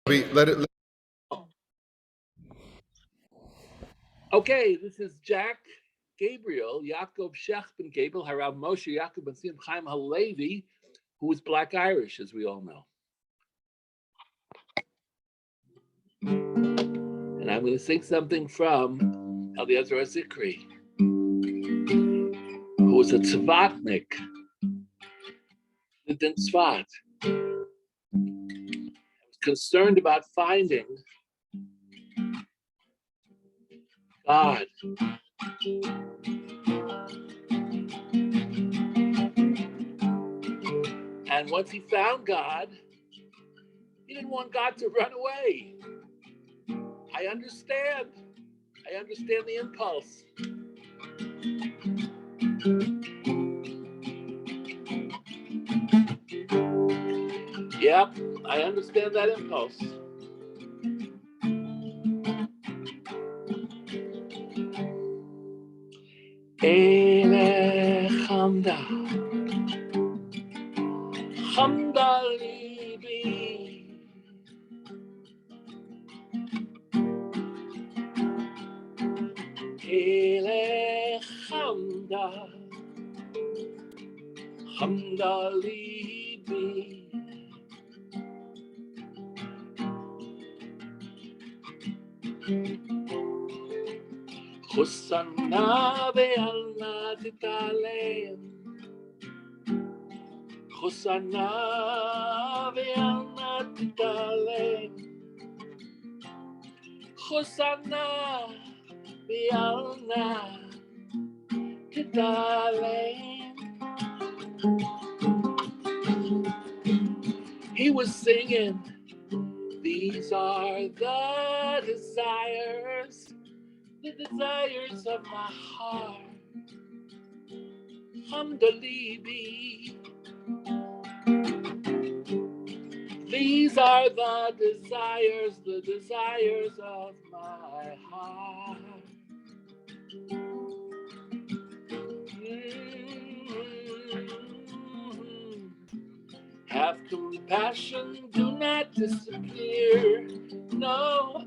Let it. Okay, this is Jack Gabriel, Yaakov Shech ben Gabriel, Harav Moshe Yaakov ben Sim Chaim Halevi, who is Black Irish, as we all know. And I'm going to sing something from Eliezer Zikri, who was a Tzvatnik, lived in Tzvat. Was concerned about finding God. And once he found God, he didn't want God to run away. I understand the impulse. Yep, I understand that impulse. Ele Hamda, Hamda Libi. Ele Hamda, Hamda Libi. Hosanna ve'alna titalem. Hosanna ve'alna titalem. Hosanna ve'alna titalem. He was singing, these are the desires of my heart. Hamdalibi. These are the desires of my heart. Have compassion, do not disappear. No.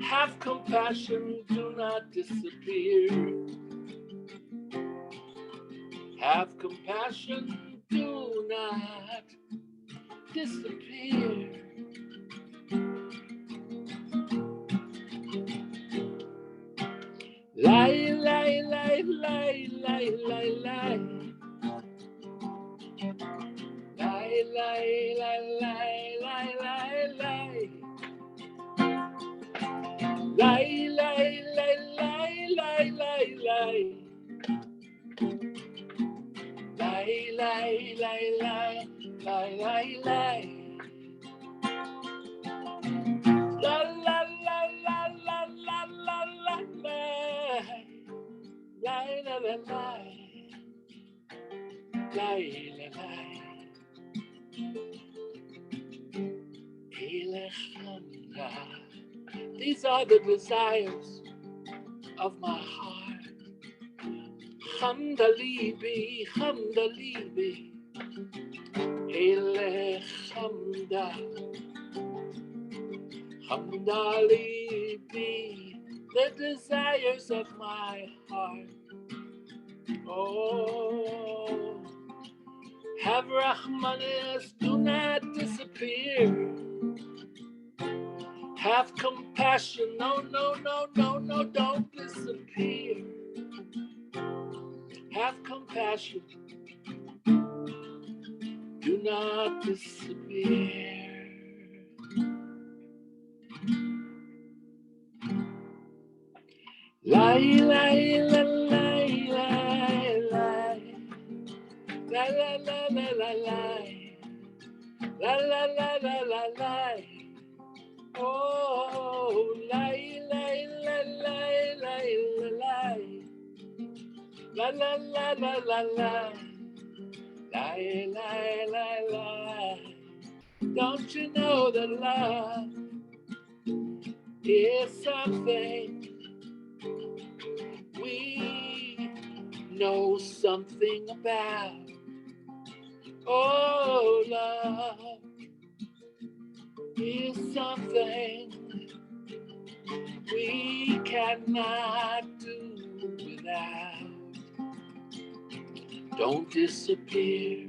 Have compassion, do not disappear. Have compassion, do not disappear. Lie, lie, lie, lie, lie, lie, lie. Lie, lie, lie, lie, lie, lie, lie. Lie, lie, lie, lie, lie, lie, lie. Lie, lie, lie, lie, lie, lie, lie. La la la la la la la la lie. Lie, la la lie. Lie, la lie. These are the desires of my heart. Hamdalibi, Hamdalibi. Ele Hamda, Hamdalibi. The desires of my heart. Oh, have Rahmanis, do not disappear. Have compassion, no, no, no, no, no, don't disappear. Have compassion, do not disappear. Lie, lie, lie, lie, lie, lie. La la la la la lie. La la la la la lie. Oh, lie, lie, lie, lie, lie, lie. La la la la la lie. Lie, lie, lie, lie. Don't you know that love is something we know something about? Oh, love. is something we cannot do without. Don't disappear.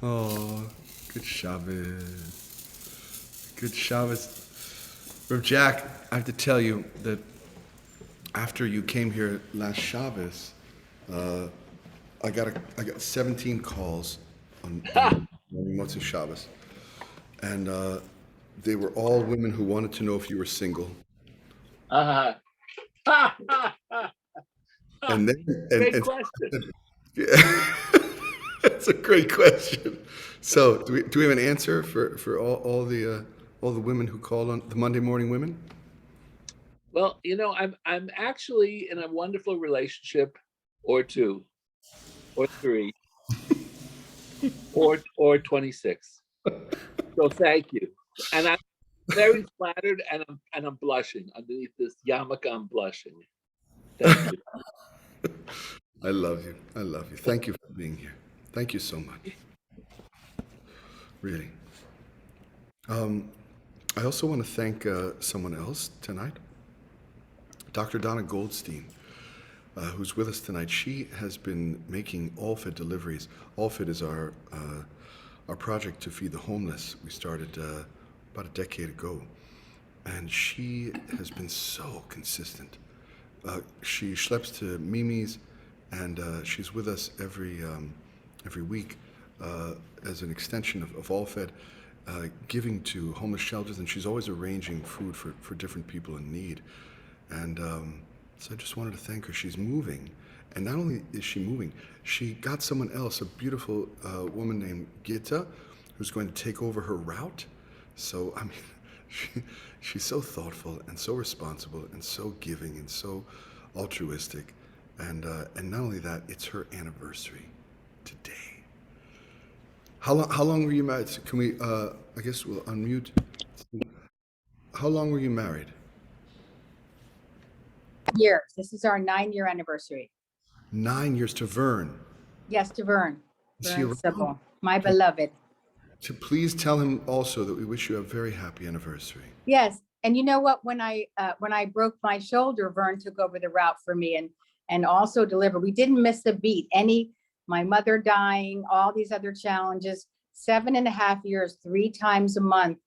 Oh, good Shabbos. Good Shabbos. Rav Jack, I have to tell you that after you came here last Shabbos, I got 17 calls on Motzei Shabbos, and they were all women who wanted to know if you were single. Uh, And then, Great and question. yeah, that's a great question. So, do we have an answer for all the women who called on the Monday morning women? Well, I'm actually in a wonderful relationship, or two, or three, or 26. So thank you, and I'm very flattered, and I'm blushing underneath this yarmulke. I'm blushing. Thank you. I love you. I love you. Thank you for being here. Thank you so much. Really. I also want to thank someone else tonight, Dr. Donna Goldstein, who's with us tonight. She has been making All-Fed deliveries. All-Fed is our project to feed the homeless. We started about a decade ago, and she has been so consistent. She schleps to Mimi's, and she's with us every week as an extension of All-Fed, giving to homeless shelters, and she's always arranging food for different people in need. And so I just wanted to thank her. She's moving, and not only is she moving, she got someone else, a beautiful woman named Gita, who's going to take over her route. So, I mean, she's so thoughtful and so responsible and so giving and so altruistic. And not only that, it's her anniversary today. How long were you married? So can we, I guess we'll unmute. How long were you married? Years. This is our 9-year anniversary. 9 years to Vern. Yes, to Vern. Is he Vern around? Sybil, my beloved. To please tell him also that we wish you a very happy anniversary. Yes, and you know what? When I broke my shoulder, Vern took over the route for me and also delivered. We didn't miss a beat. My mother dying, all these other challenges. 7.5 years, 3 times a month.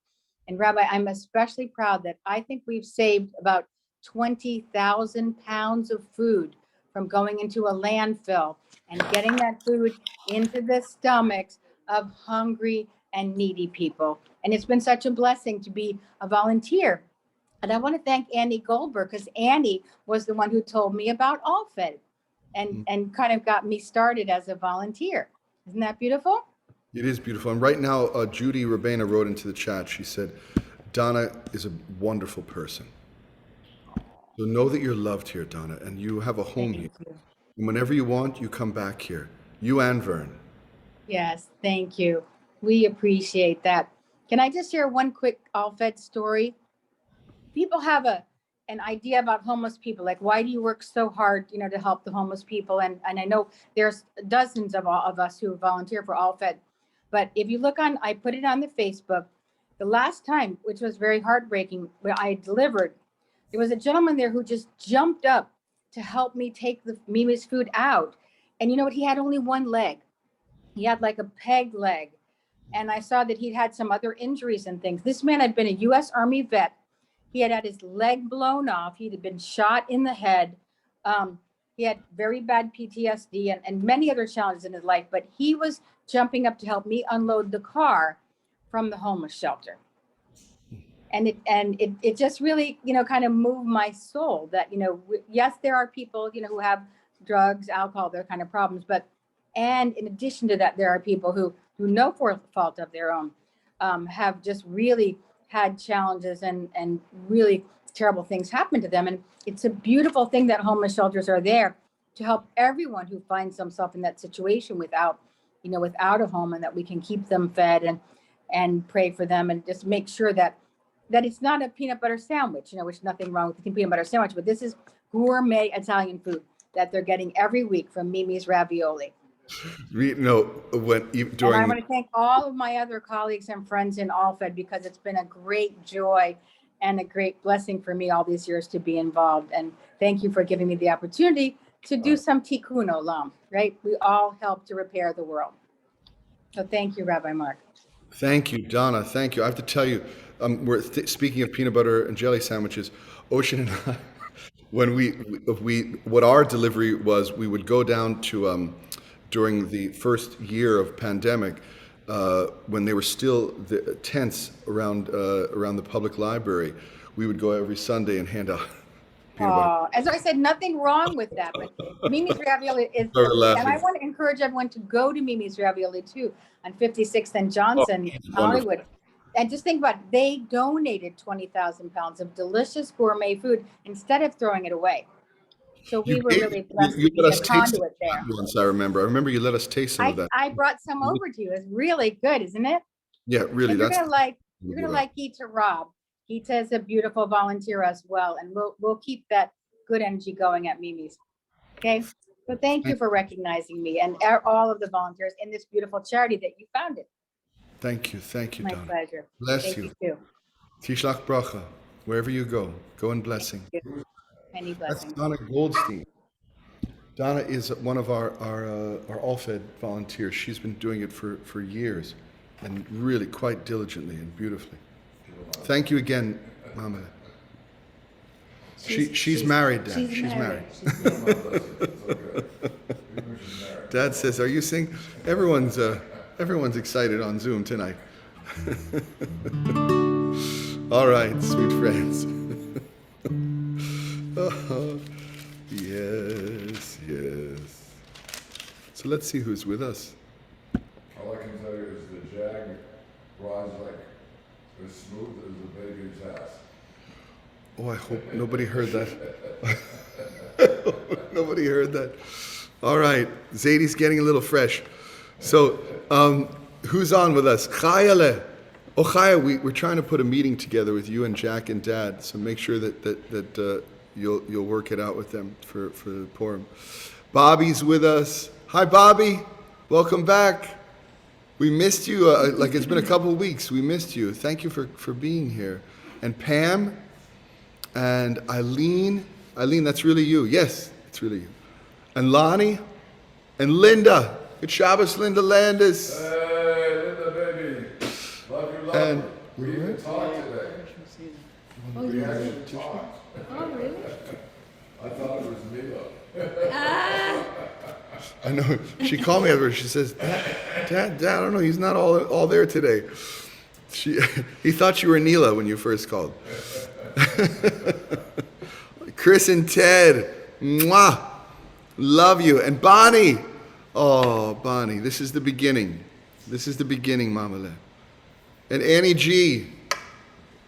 And Rabbi, I'm especially proud that I think we've saved about 20,000 pounds of food from going into a landfill and getting that food into the stomachs of hungry and needy people. And it's been such a blessing to be a volunteer. And I want to thank Annie Goldberg, because Annie was the one who told me about All-Fed and kind of got me started as a volunteer. Isn't that beautiful? It is beautiful. And right now, Judy Rabena wrote into the chat, she said, Donna is a wonderful person. So know that you're loved here, Donna, and you have a home here. And whenever you want, you come back here. You and Vern. Yes, thank you. We appreciate that. Can I just share one quick All-Fed story? People have an idea about homeless people, like, why do you work so hard, to help the homeless people? And I know there's dozens of us who volunteer for All-Fed. But if you look I put it on the Facebook, the last time, which was very heartbreaking, where I delivered, there was a gentleman there who just jumped up to help me take the Mimi's food out. And you know what? He had only one leg. He had like a peg leg. And I saw that he'd had some other injuries and things. This man had been a U.S. Army vet. He had his leg blown off. He'd been shot in the head. He had very bad PTSD and many other challenges in his life. But he was jumping up to help me unload the car from the homeless shelter. And it just really, kind of moved my soul that, yes, there are people, who have drugs, alcohol, their kind of problems. And in addition to that, there are people who no fault of their own, have just really had challenges and really terrible things happen to them. And it's a beautiful thing that homeless shelters are there to help everyone who finds themselves in that situation without a home, and that we can keep them fed and pray for them and just make sure that that it's not a peanut butter sandwich, which nothing wrong with the peanut butter sandwich, but this is gourmet Italian food that they're getting every week from Mimi's Ravioli. And I want to thank all of my other colleagues and friends in Alfed, because it's been a great joy and a great blessing for me all these years to be involved. And thank you for giving me the opportunity to do some tikkun olam, right? We all help to repair the world. So thank you, Rabbi Mark. Thank you, Donna. Thank you. I have to tell you, speaking of peanut butter and jelly sandwiches, Ocean and I, when what our delivery was, we would go down to during the first year of pandemic, when they were still the tents around the public library. We would go every Sunday and hand out peanut butter. As I said, nothing wrong with that, but Mimi's Ravioli is, and I want to encourage everyone to go to Mimi's Ravioli too on 56th and Johnson, Hollywood. And just think about it, they donated 20,000 pounds of delicious gourmet food instead of throwing it away. So we were really blessed to be a conduit there. Once I remember you let us taste some of that. I brought some over to you. It's really good, isn't it? Yeah, really. You're gonna like Gita Rob. Gita is a beautiful volunteer as well, and we'll keep that good energy going at Mimi's. Okay, so thank you for recognizing me and all of the volunteers in this beautiful charity that you founded. Thank you, My Donna. pleasure. Bless Thank you. Tishlach bracha, wherever you go in blessing. Many That's blessings. Donna Goldstein. Donna is one of our Alfed volunteers. She's been doing it for years, and really quite diligently and beautifully. Thank you again, Mama. She's married, Dad. She's married. Dad says, "Are you singing?" Everyone's excited on Zoom tonight. All right, sweet friends. Oh, yes. So let's see who's with us. All I can tell you is the Jag rides like as smooth as a baby's ass. Oh, I hope nobody heard that. Nobody heard that. All right, Zadie's getting a little fresh. So, who's on with us? Chayale. Oh, Chaya, we're trying to put a meeting together with you and Jack and Dad, so make sure that you'll work it out with them for the Purim. Bobby's with us. Hi, Bobby. Welcome back. We missed you. Like it's been a couple of weeks. We missed you. Thank you for being here. And Pam and Eileen. Eileen, that's really you. Yes, it's really you. And Lonnie and Linda. Good Shabbos, Linda Landis. Hey, Linda, baby. Love you. And we even talked today. We actually talked. Oh, really? I thought it was Mila. I know. She called me after. She says, Dad, I don't know. He's not all there today. He thought you were Neela when you first called. Chris and Ted, mwah, love you. And Bonnie, oh, Bonnie, this is the beginning. This is the beginning, Mamale. And Annie G,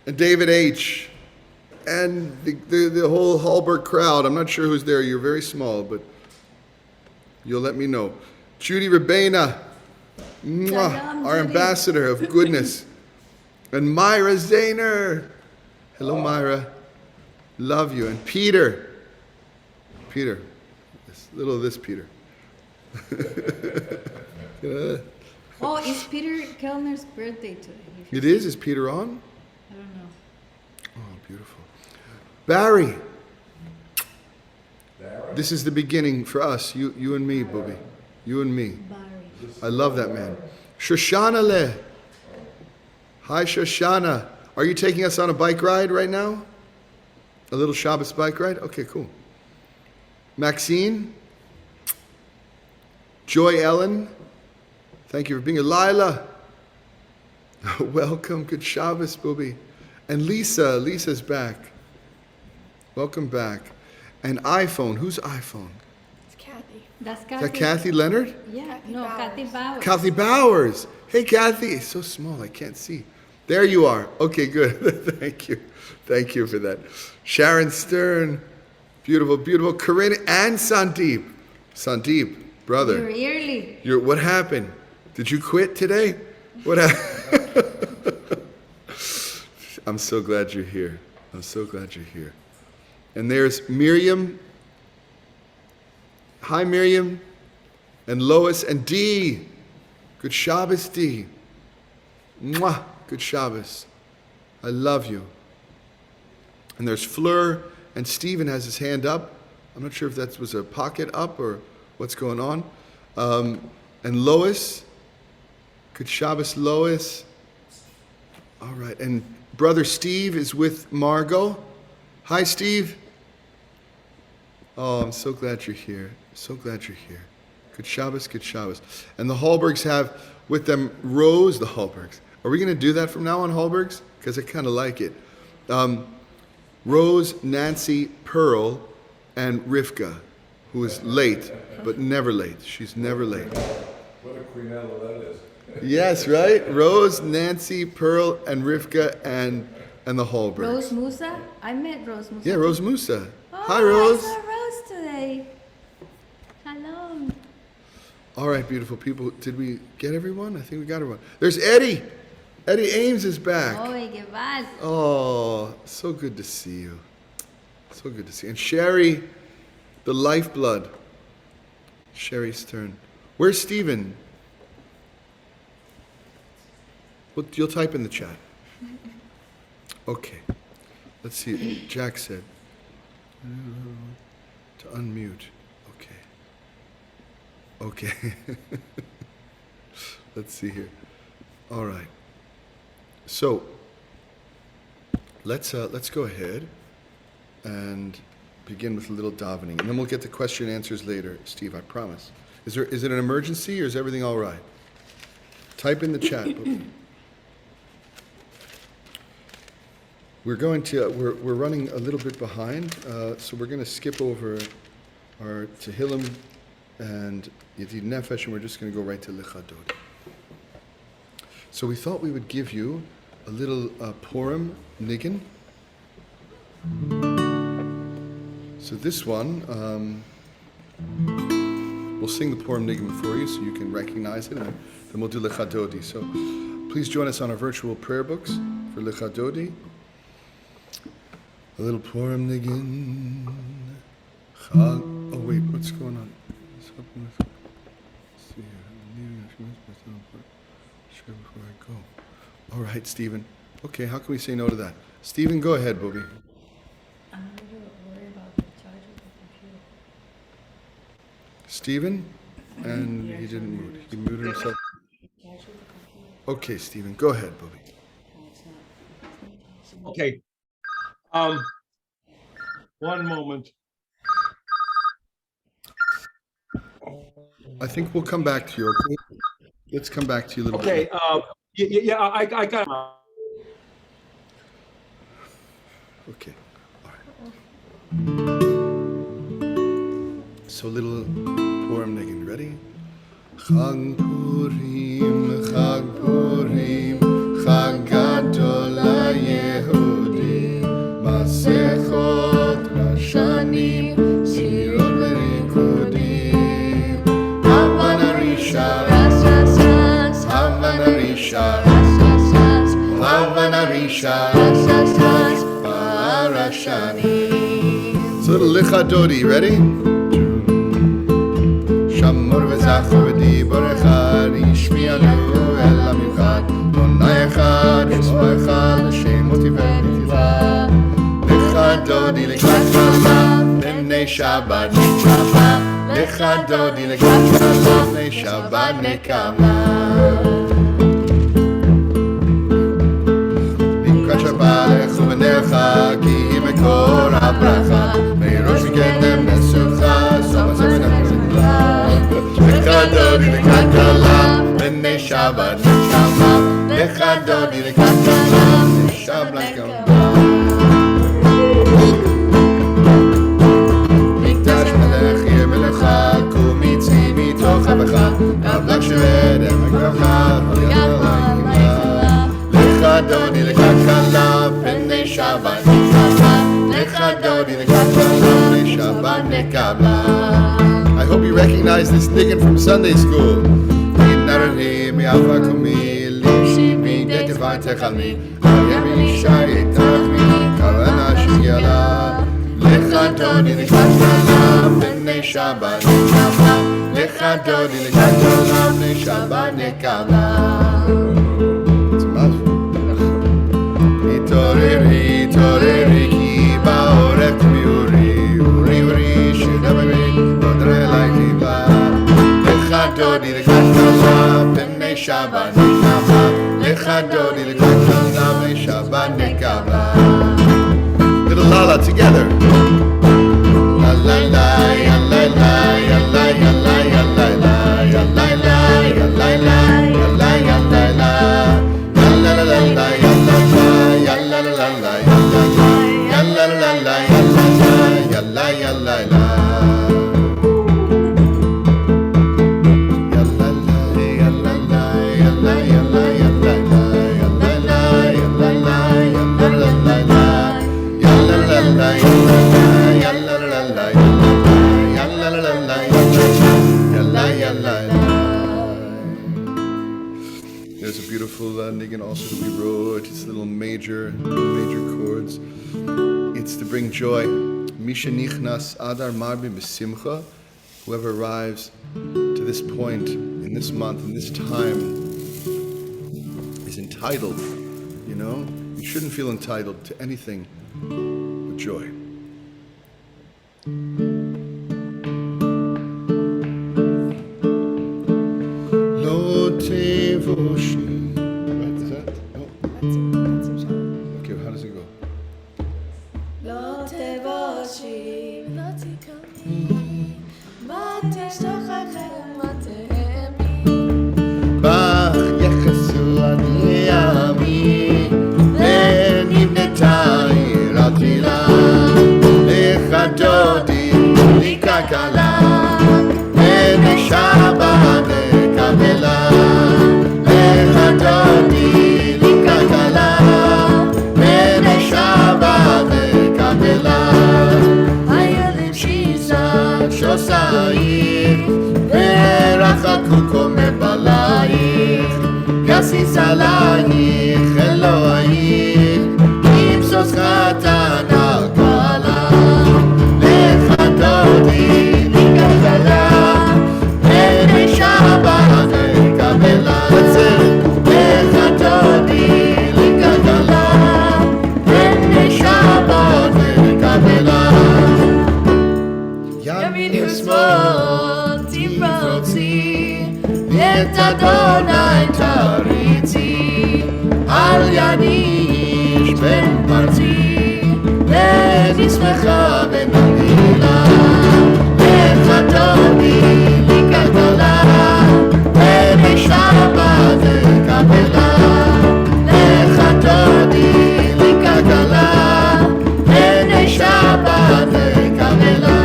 and David H, and the whole Hallberg crowd. I'm not sure who's there. You're very small, but you'll let me know. Judy Rabena, mwah, our ambassador of goodness. And Myra Zahner. Hello, Myra. Love you. And Peter. Little of this Peter. Oh, it's Peter Kellner's birthday today. It is? Is Peter on? I don't know. Oh, beautiful. Barry. This is the beginning for us. You and me, Booby. You and me. Barry. I love that man. Shoshana Le. Hi, Shoshana. Are you taking us on a bike ride right now? A little Shabbos bike ride? Okay, cool. Maxine. Joy Ellen. Thank you for being here. Lila. Welcome. Good Shabbos, Booby. And Lisa. Lisa's back. Welcome back. And iPhone. Who's iPhone? It's Kathy. That's Is Kathy. that Kathy Leonard? Yeah, Kathy no, Bowers. Kathy Bowers. Kathy Bowers. Hey, Kathy. It's so small, I can't see. There you are. Okay, good. Thank you. Thank you for that. Sharon Stern. Beautiful, beautiful. Corinne and Sandeep. Sandeep, brother. You're early. What happened? Did you quit today? What happened? I'm so glad you're here. I'm so glad you're here. And there's Miriam. Hi, Miriam. And Lois and Dee. Good Shabbos, Dee. Mwah. Good Shabbos. I love you. And there's Fleur, and Stephen has his hand up. I'm not sure if that was a pocket up or what's going on. And Lois. Good Shabbos, Lois. All right. And Brother Steve is with Margot. Hi, Steve. Oh, I'm so glad you're here. So glad you're here. Good Shabbos, good Shabbos. And the Hallbergs have with them Rose, the Hallbergs. Are we going to do that from now on, Hallbergs? Because I kind of like it. Rose, Nancy, Pearl, and Rivka, who is late, but never late. She's never late. What a queenella that is. Yes, right? Rose, Nancy, Pearl, and Rivka, and the Hallbergs. Rose Musa? I met Rose Musa. Yeah, Rose Musa. Oh, Hi, Rose. I saw Rose today. Hello. All right, beautiful people. Did we get everyone? I think we got everyone. There's Eddie. Eddie Ames is back. Oye, ¿qué vas? Oh, so good to see you. So good to see you. And Sherry, the lifeblood. Sherry's turn. Where's Stephen? Well, you'll type in the chat. Okay. Let's see. Jack said to unmute. Okay. Okay. Let's see here. All right. So let's go ahead and begin with a little davening, and then we'll get to question and answers later, Steve, I promise. Is it an emergency or is everything all right? Type in the chat. We're running a little bit behind, so we're going to skip over our Tehillim and Yedid Nefesh, and we're just going to go right to Lichadod. So we thought we would give you a little Purim Niggin. So this one, we'll sing the Purim Niggin for you so you can recognize it, and then we'll do Lichadodi. So please join us on our virtual prayer books for Lichadodi. A little Purim Niggin. Oh wait, what's going on? Let's see here. Before I go. All right, Stephen. Okay, how can we say no to that? Stephen, go ahead, Bobby. I'm a little worried about the charge of the computer. Stephen? And he didn't mute. He muted himself. Okay, Stephen, go ahead, Bobby. Okay. One moment. I think we'll come back to you, okay? Let's come back to you a little Okay. bit. I got. Okay. All right. So little Purim Niggin. Ready? Chag Purim, Chag Purim, Chag Gadol HaYehudim, Masechot Rashanim, Sirot L'Rikudim, Havan Arisha, Havan Arisha, Havan Arisha, Parashani. So little Lichadodi, ready? Shamor v'zachor v'dibor echad, yishmi'anu el hamichad, Adonai echad, shmo echad, Hashem motiveh netilah. Lichadodi lekrat chalav, b'nei Shabbat nekama. Lichadodi lekrat chalav, b'nei Shabbat nekama. Likrat Shabbat lechu v'necha, ki hi mekor habracha, me'rosh v'kedem nesucha, soma zevena Lichadodi lekrat chalav, b'nei Shabbat nekama. Lichadodi lekrat chalav, b'nei Shabbat nekama. מקדש מלך יהיה מלאכה, קומיצי מתוך אבכה, אבלק שרד המקרחה, לך דודי לקראת חלב, בני שבת נקרחה, לך דודי לקראת חלב, בני שבת נקרחה. I hope you recognize this niggin from Sunday school. נראה מיאפה קומי, לישי בידי תבעתך על מי, ימי שייתכני כוונה שילה לך דודי לקראת שלם בני שבת נקמה לך דודי לקראת שלם בני שבת נקמה התעוררי התעוררי כי בעורק תמיורי אורי אורי שדברי נודרה אליי חיבה לך דודי לקראת שלם בני שבת נקמה לך דודי לקראת שלם בני שבת נקמה Little la-la together La la la ya la la ya la ya la ya la la ya la la ya la la ya la ya la la ya la la la la ya la la ya la la la la ya la la la ya la la ya la la There's a beautiful niggin also that we wrote. It's little major chords. It's to bring joy. Misha nichnas adar marbi b'simcha. Whoever arrives to this point in this month, in this time, is entitled. You know, you shouldn't feel entitled to anything but joy. Right, is that? No. Okay, how does it go? Bach yechesu ani ami ונבנתה עיר התפילה לך דודי לי כלכלה בני שבת נקבלה לך דודי לי כלכלה בני שבת נקבלה הילדים שיסה שוסייך ורחקו קומבלייך יסיס עלייך אלוהייך ימסוס חתן הקלה לך דודי לי כלכלה בני שבת נקבלה לך דודי לי כלכלה בני שבת נקבלה ימין ושמאל תפרוצי את אדוני תריצי על יניש בן פרצי ונשמחה ונגילה לך דודי לי כלכלה בני שבת נקבלה לך דודי לי כלכלה בני שבת נקבלה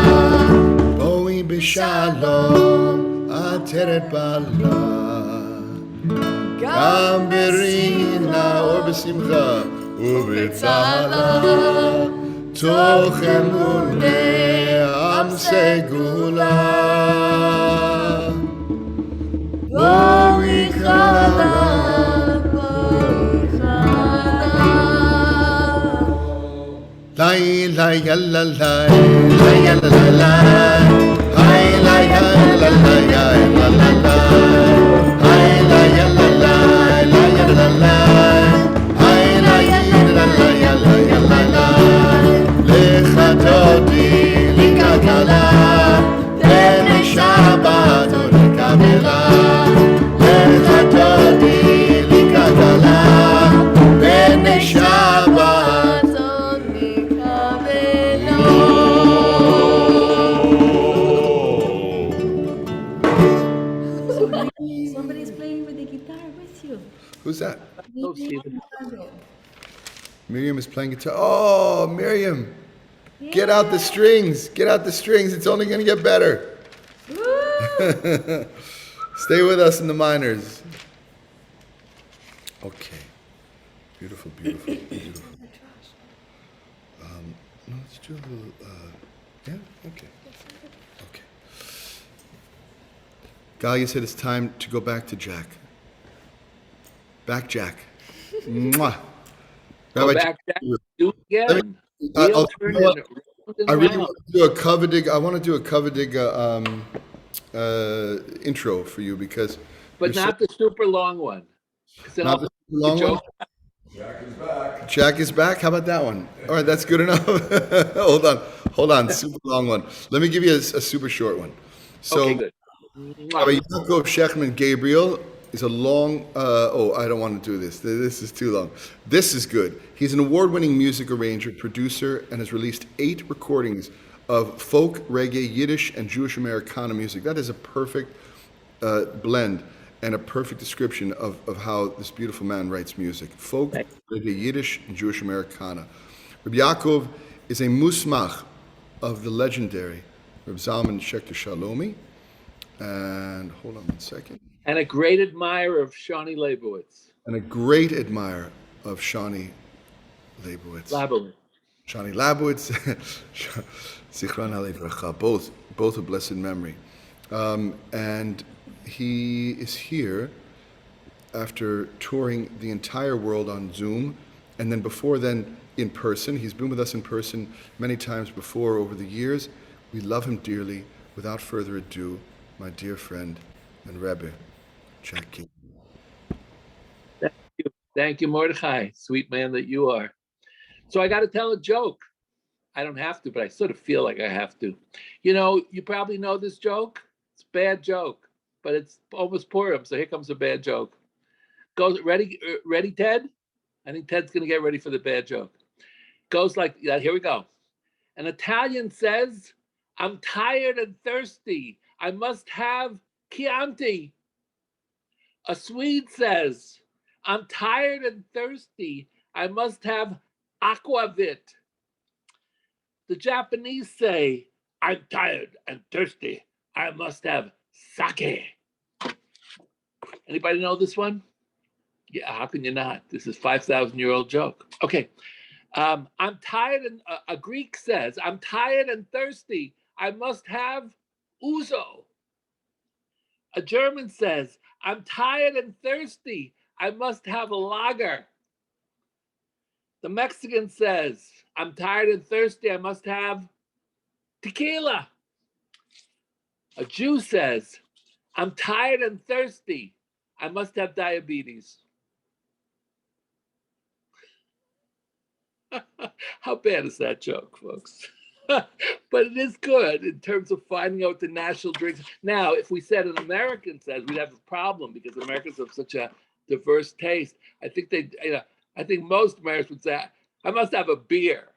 בואי בשלום עטרת בעלה גם ברינה או בשמחה ובצהלה תוך אמוני עם סגולה בואי חלה בואי חלה לי לי ילה לי לי ילה לי היי לי ילה לי ילה לי לך דודי לי כלכלה בני שבת נקבלה לך דודי לי כלכלה בני שבת Somebody's playing with the guitar with you. Who's that? Oh, Stephen. Miriam is playing guitar. Oh, Miriam! Get out the strings! Get out the strings! It's only going to get better. Stay with us in the minors. Okay. Beautiful, beautiful, beautiful. No, let's do a little, yeah? Okay. Okay. Galia said it's time to go back to Jack. Back Jack. Mwah. Go Rabbi, back down. Do it let me, again. I'll, Wheel you turn know what? and round and I really round. want to do a covetig. I want to do a covetig intro for you because you're But so not the super long one. Because then not I'll the the long one. joke. Jack is back. Jack is back. How about that one? All right, that's good enough. Hold on. Super long one. Let me give you a super short one. Okay, So, good. Rabbi Mwah. Yaakov Shechman Gabriel is a long. Oh, I don't want to do this. This is too long. This is good. He's an award-winning music arranger, producer, and has released 8 recordings of folk, reggae, Yiddish, and Jewish Americana music. That is a perfect blend and a perfect description of how this beautiful man writes music. Folk, reggae, Yiddish, and Jewish Americana. Rabbi Yaakov is a musmach of the legendary Reb Zalman Schechter Shalomi. And hold on one second. And a great admirer of Shawnee Leibowitz. And a great admirer of Shawnee Leibowitz. Labowitz. Shawnee Leibowitz, Zichron HaLevracha, both a blessed memory. And he is here after touring the entire world on Zoom, and then before then in person. He's been with us in person many times before over the years. We love him dearly. Without further ado, my dear friend and Rebbe, Jack King. Thank you, Mordechai, sweet man that you are. So I got to tell a joke. I don't have to, but I sort of feel like I have to. You know, you probably know this joke. It's a bad joke, but it's almost Purim, so here comes a bad joke. Goes ready, Ted? I think Ted's going to get ready for the bad joke. Goes like that. Here we go. An Italian says, "I'm tired and thirsty. I must have Chianti." A Swede says, "I'm tired and thirsty. I must have aquavit." The Japanese say, "I'm tired and thirsty. I must have sake." Anybody know this one? Yeah, how can you not? This is 5,000-year-old joke. Okay. I'm tired, and a Greek says, "I'm tired and thirsty. I must have ouzo." A German says, "I'm tired and thirsty. I must have a lager." The Mexican says, "I'm tired and thirsty. I must have tequila." A Jew says, "I'm tired and thirsty. I must have diabetes." How bad is that joke, folks? But it is good in terms of finding out the national drinks. Now, if we said an American says, we'd have a problem because Americans have such a diverse taste. I think I think most Americans would say, "I must have a beer,"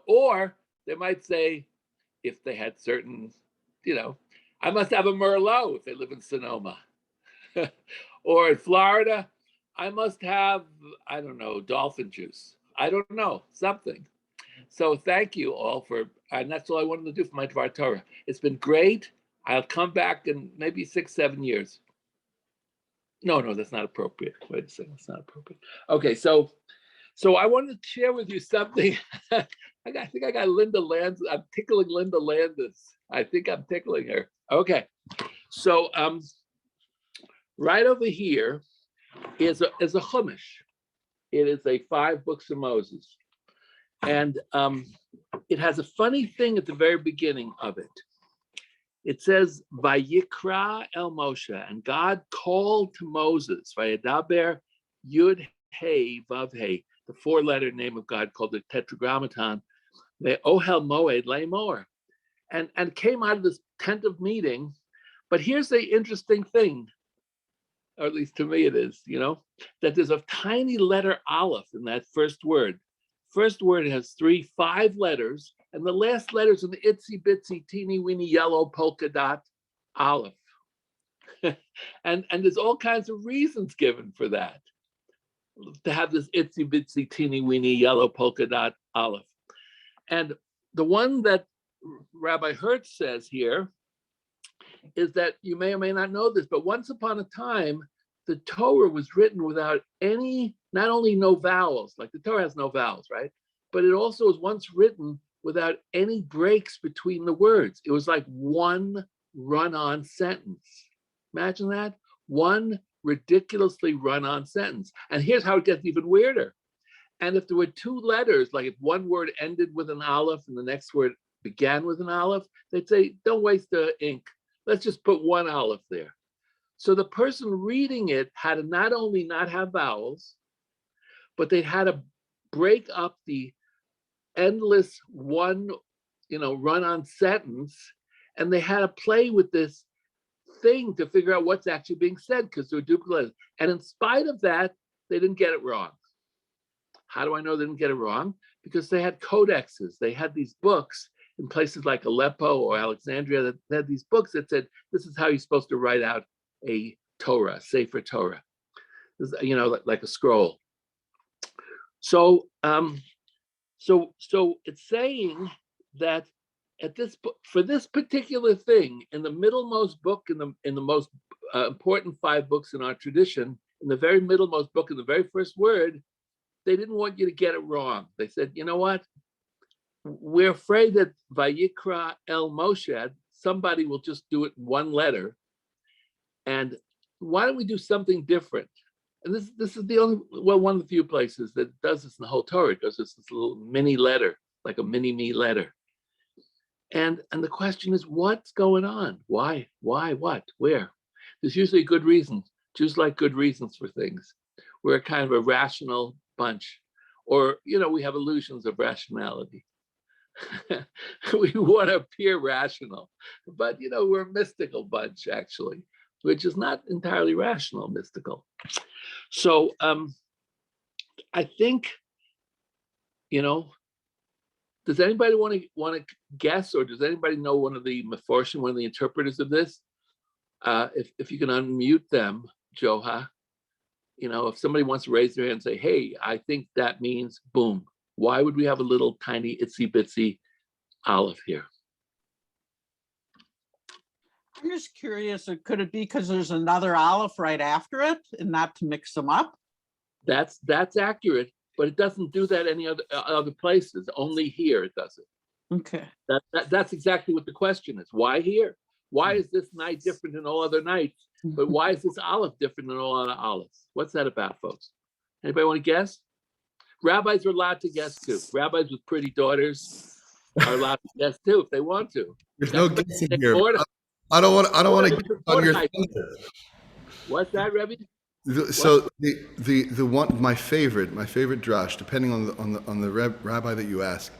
or they might say, if they had certain, "I must have a Merlot" if they live in Sonoma. Or in Florida, "I must have, I don't know, dolphin juice." I don't know, something. So thank you all and that's all I wanted to do for my Dvar Torah. It's been great. I'll come back in maybe 6-7 years. No, that's not appropriate. Wait a second, that's not appropriate. Okay, so I wanted to share with you something. I think I got Linda Landis. I'm tickling Linda Landis. I think I'm tickling her. Okay, so right over here is a Chumash. It is a 5 books of Moses. And it has a funny thing at the very beginning of it. It says, "Vayikra el Moshe," and God called to Moses, Vayadaber Yud Hey Vav Hey, the 4-letter name of God called the Tetragrammaton, the Ohel Moed Lemor, and came out of this tent of meeting. But here's the interesting thing, or at least to me it is, that there's a tiny letter Aleph in that first word. First word has 5 letters, and the last letter's an itsy bitsy teeny weeny yellow polka dot Aleph. and there's all kinds of reasons given for that, to have this itsy bitsy teeny weeny yellow polka dot Aleph. And the one that Rabbi Hertz says here is that you may or may not know this, but once upon a time, the Torah was written without any, not only no vowels, like the Torah has no vowels, right? But it also was once written without any breaks between the words. It was like one run-on sentence. Imagine that, one ridiculously run-on sentence. And here's how it gets even weirder. And if there were two letters, like if one word ended with an aleph and the next word began with an aleph, they'd say, don't waste the ink. Let's just put one aleph there. So the person reading it had to not only not have vowels, but they had to break up the endless one, run-on sentence, and they had to play with this thing to figure out what's actually being said because there were duplicate letters. And in spite of that, they didn't get it wrong. How do I know they didn't get it wrong? Because they had codexes. They had these books in places like Aleppo or Alexandria that had these books that said, this is how you're supposed to write out a Torah, Sefer Torah, like a scroll. So, so it's saying that for this particular thing, in the middlemost book, in the most important 5 books in our tradition, in the very middlemost book, in the very first word, they didn't want you to get it wrong. They said, you know what? We're afraid that Vayikra El Moshe, somebody will just do it in one letter. And why don't we do something different? And this is the only, one of the few places that does this in the whole Torah. It does this little mini letter, like a mini-me letter. And the question is, what's going on? Why, what, where? There's usually good reasons. Jews like good reasons for things. We're kind of a rational bunch. Or, we have illusions of rationality. We want to appear rational. But, we're a mystical bunch, actually, which is not entirely rational, mystical. So I think, does anybody want to guess, or does anybody know one of the Meforshim, one of the interpreters of this? If you can unmute them, Joha, if somebody wants to raise their hand and say, hey, I think that means boom. Why would we have a little tiny itsy bitsy aleph here? I'm just curious, could it be because there's another aleph right after it and not to mix them up? That's accurate, but it doesn't do that any other places. Only here it does it. Okay. That's exactly what the question is. Why here? Why is this night different than all other nights? But why is this aleph different than all other alephs? What's that about, folks? Anybody want to guess? Rabbis are allowed to guess too. Rabbis with pretty daughters are allowed to guess too if they want to. There's no guessing here. I don't want to get on your thunder. What's that, Rebbe? So the one my favorite drash, depending on the rabbi that you ask,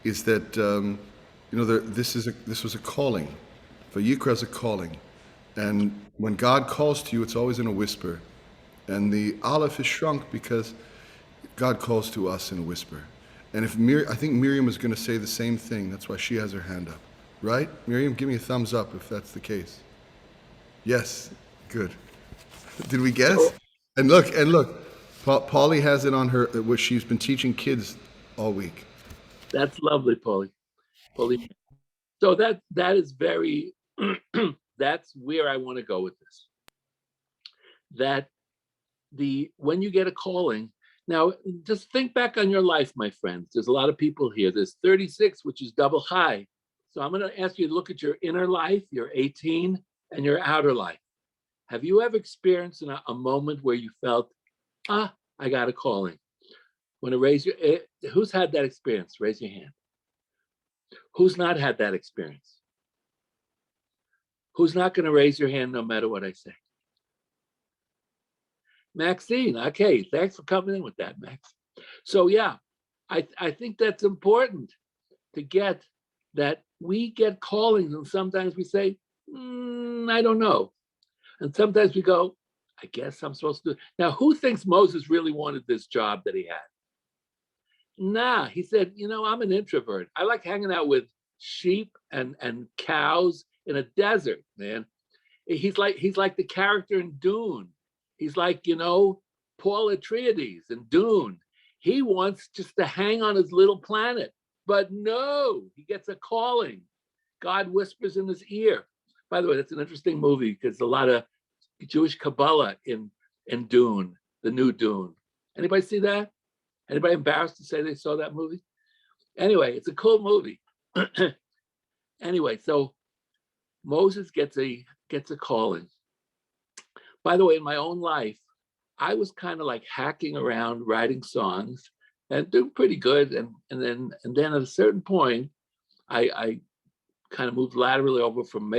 is that this was a calling. Vayikra is a calling, and when God calls to you, it's always in a whisper, and the aleph is shrunk because God calls to us in a whisper. And I think Miriam is going to say the same thing. That's why she has her hand up, right? Miriam, give me a thumbs up if that's the case. Yes, good. Did we guess? And look, Paulie has it on her, what she's been teaching kids all week. That's lovely, Paulie. So that is very, that's where I want to go with this. That when you get a calling, now just think back on your life, my friends. There's a lot of people here. There's 36, which is double high. So I'm going to ask you to look at your inner life, your 18, and your outer life. Have you ever experienced a moment where you felt, I got a calling? Want to raise who's had that experience? Raise your hand. Who's not had that experience? Who's not going to raise your hand no matter what I say? Maxine, okay, thanks for coming in with that, Max. So yeah, I think that's important to get that we get callings, and sometimes we say, I don't know. And sometimes we go, I guess I'm supposed to. Now, who thinks Moses really wanted this job that he had? Nah, he said, I'm an introvert. I like hanging out with sheep and cows in a desert, man. He's like the character in Dune. He's like, Paul Atreides in Dune. He wants just to hang on his little planet. But no, he gets a calling. God whispers in his ear. By the way, that's an interesting movie because a lot of Jewish Kabbalah in Dune, the new Dune. Anybody see that? Anybody embarrassed to say they saw that movie? Anyway, it's a cool movie. Anyway, so Moses gets a calling. By the way, in my own life, I was kind of like hacking around writing songs and doing pretty good. And then at a certain point, I kind of moved laterally over from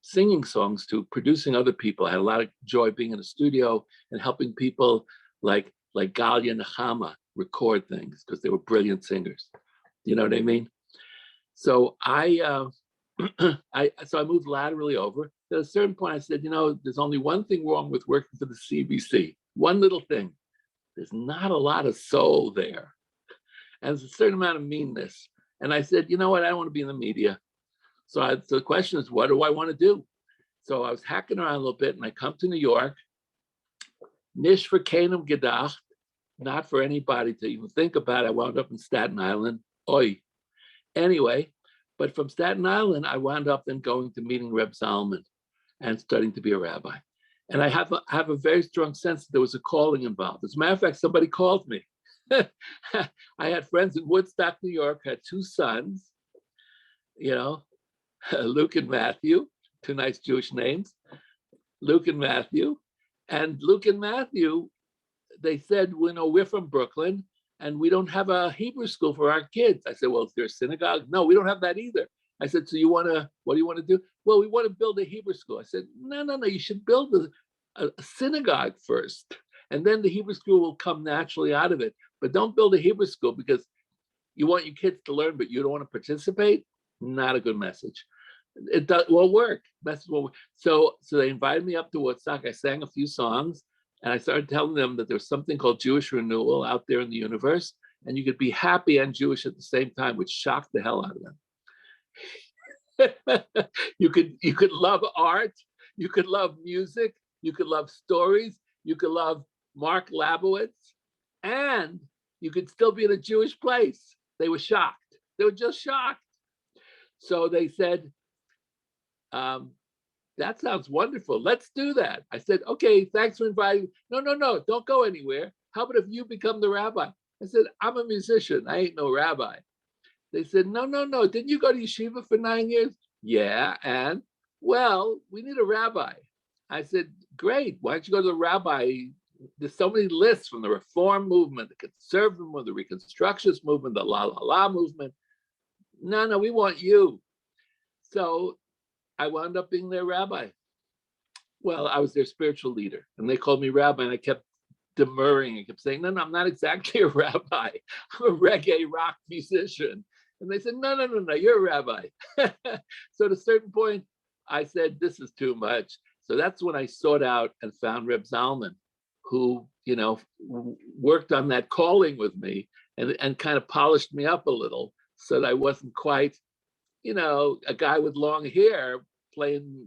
singing songs to producing other people. I had a lot of joy being in the studio and helping people like Galia Nechama record things because they were brilliant singers. You know what I mean? So I moved laterally over. At a certain point, I said, there's only one thing wrong with working for the CBC. One little thing. There's not a lot of soul there. And there's a certain amount of meanness. And I said, you know what? I don't want to be in the media. So the question is, what do I want to do? So I was hacking around a little bit, and I come to New York. Nish for Canaan Gedacht, not for anybody to even think about. I wound up in Staten Island. Oi. Anyway, but from Staten Island, I wound up then going to meeting Reb Zalman and studying to be a rabbi. And I have a very strong sense that there was a calling involved. As a matter of fact, somebody called me. I had friends in Woodstock, New York, had two sons, Luke and Matthew, two nice Jewish names, Luke and Matthew. And Luke and Matthew, they said, we're from Brooklyn and we don't have a Hebrew school for our kids. I said, well, is there a synagogue? No, we don't have that either. I said, so what do you want to do? Well, we want to build a Hebrew school. I said, no, you should build a synagogue first. And then the Hebrew school will come naturally out of it. But don't build a Hebrew school because you want your kids to learn, but you don't want to participate. Not a good message. It won't work. Message won't work. So they invited me up to Woodstock. I sang a few songs, and I started telling them that there's something called Jewish renewal out there in the universe, and you could be happy and Jewish at the same time, which shocked the hell out of them. You could love art, you could love music, you could love stories, you could love Mark Labowitz, and you could still be in a Jewish place. They were shocked. They were just shocked. So they said, that sounds wonderful. Let's do that. I said, okay, thanks for inviting me. No, don't go anywhere. How about if you become the rabbi? I said, I'm a musician. I ain't no rabbi. They said, no. Didn't you go to yeshiva for 9 years? Yeah, and well, we need a rabbi. I said, great. Why don't you go to the rabbi? There's so many lists from the Reform movement, the Conservative movement, the Reconstructionist movement, the La La La movement. No, we want you. So I wound up being their rabbi. Well, I was their spiritual leader, and they called me rabbi, and I kept demurring and kept saying, no, I'm not exactly a rabbi. I'm a reggae rock musician. And they said, no, you're a rabbi. So at a certain point, I said, this is too much. So that's when I sought out and found Reb Zalman, who, worked on that calling with me and kind of polished me up a little so that I wasn't quite, a guy with long hair playing,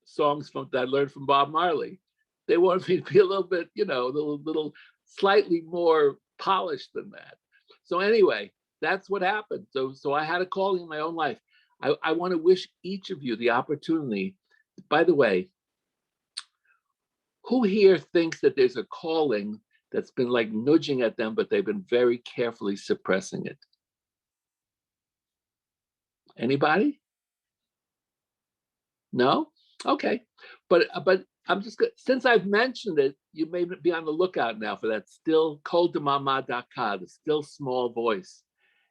songs that I learned from Bob Marley. They wanted me to be a little bit, a little slightly more polished than that. So anyway, that's what happened. So I had a calling in my own life. I want to wish each of you the opportunity. By the way, who here thinks that there's a calling that's been like nudging at them, but they've been very carefully suppressing it? Anybody? No? Okay. But I'm just good. Since I've mentioned it, you may be on the lookout now for that still kol demama daka, the still small voice.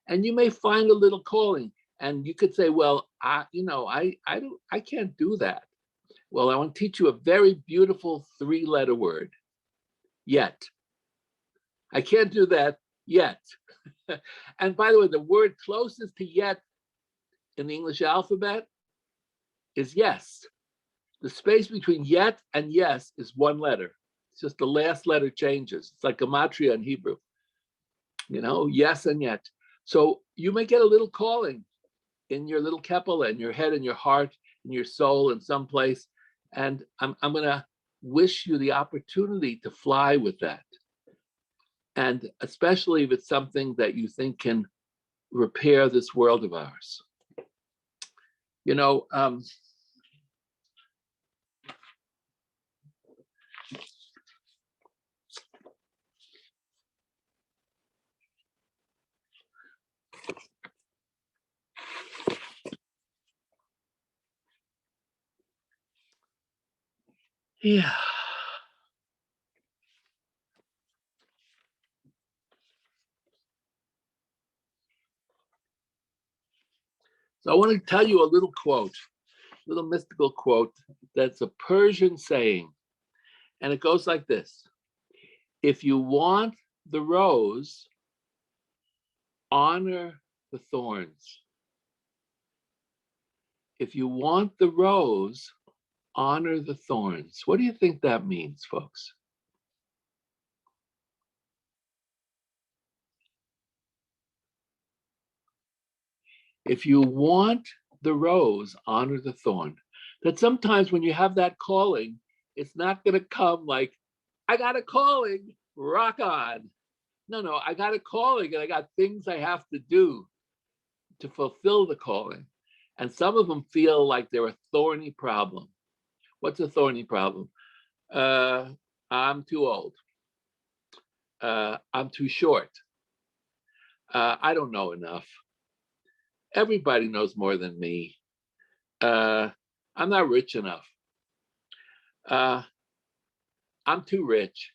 And you may find a little calling. And you could say, well, I can't do that. Well, I want to teach you a very beautiful 3-letter word. Yet. I can't do that yet. And by the way, the word closest to yet in the English alphabet is yes. The space between yet and yes is 1 letter. It's just the last letter changes. It's like gematria in Hebrew. Yes and yet. So you may get a little calling in your little keppel, in your head, in your heart, in your soul, in some place. And I'm going to wish you the opportunity to fly with that. And especially if it's something that you think can repair this world of ours. Yeah. So I want to tell you a little quote, little mystical quote that's a Persian saying. And it goes like this. If you want the rose, honor the thorns. If you want the rose, honor the thorns. What do you think that means, folks? If you want the rose, honor the thorn. That sometimes when you have that calling, it's not going to come like, I got a calling, rock on. No, I got a calling and I got things I have to do to fulfill the calling. And some of them feel like they're a thorny problem. What's a thorny problem? I'm too old. I'm too short. I don't know enough. Everybody knows more than me. I'm not rich enough. I'm too rich.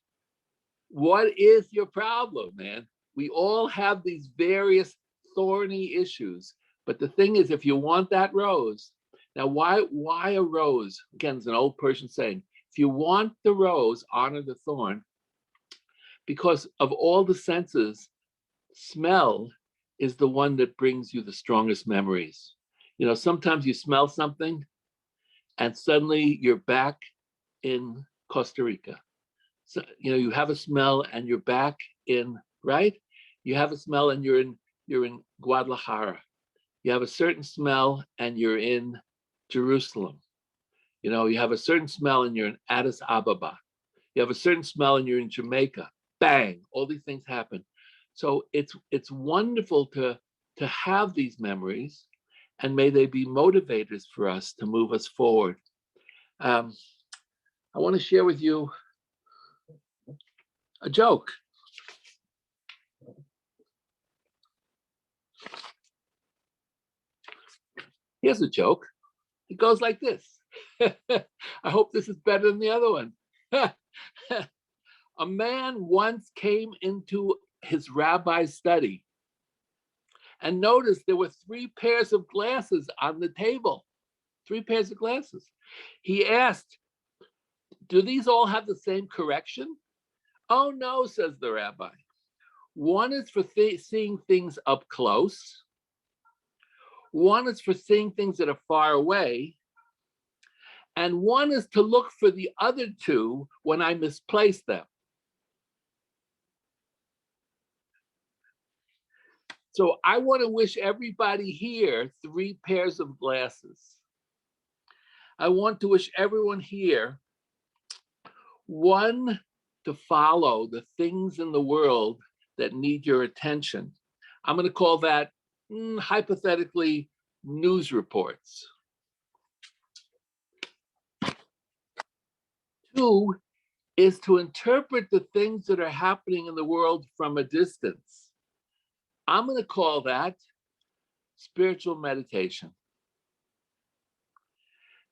What is your problem, man? We all have these various thorny issues. But the thing is, if you want that rose, now why a rose? Again, it's an old Persian saying. If you want the rose, honor the thorn. Because of all the senses, smell is the one that brings you the strongest memories. You know, sometimes you smell something and suddenly you're back in Costa Rica. So, you know, you have a smell and you're back in, right? You have a smell and you're in Guadalajara. You have a certain smell and you're in Jerusalem. You know, you have a certain smell and you're in Addis Ababa. You have a certain smell and you're in Jamaica. Bang, all these things happen. So it's wonderful to have these memories, and may they be motivators for us to move us forward. I want to share with you a joke. Here's a joke. It goes like this. I hope this is better than the other one. A man once came into his rabbi's study and noticed there were 3 pairs of glasses on the table. 3 pairs of glasses. He asked, do these all have the same correction? Oh no, says the rabbi. One is for seeing things up close. One is for seeing things that are far away. And one is to look for the other 2 when I misplace them. So I want to wish everybody here 3 pairs of glasses. I want to wish everyone here, 1, to follow the things in the world that need your attention. I'm going to call that, hypothetically, news reports. 2 is to interpret the things that are happening in the world from a distance. I'm going to call that spiritual meditation.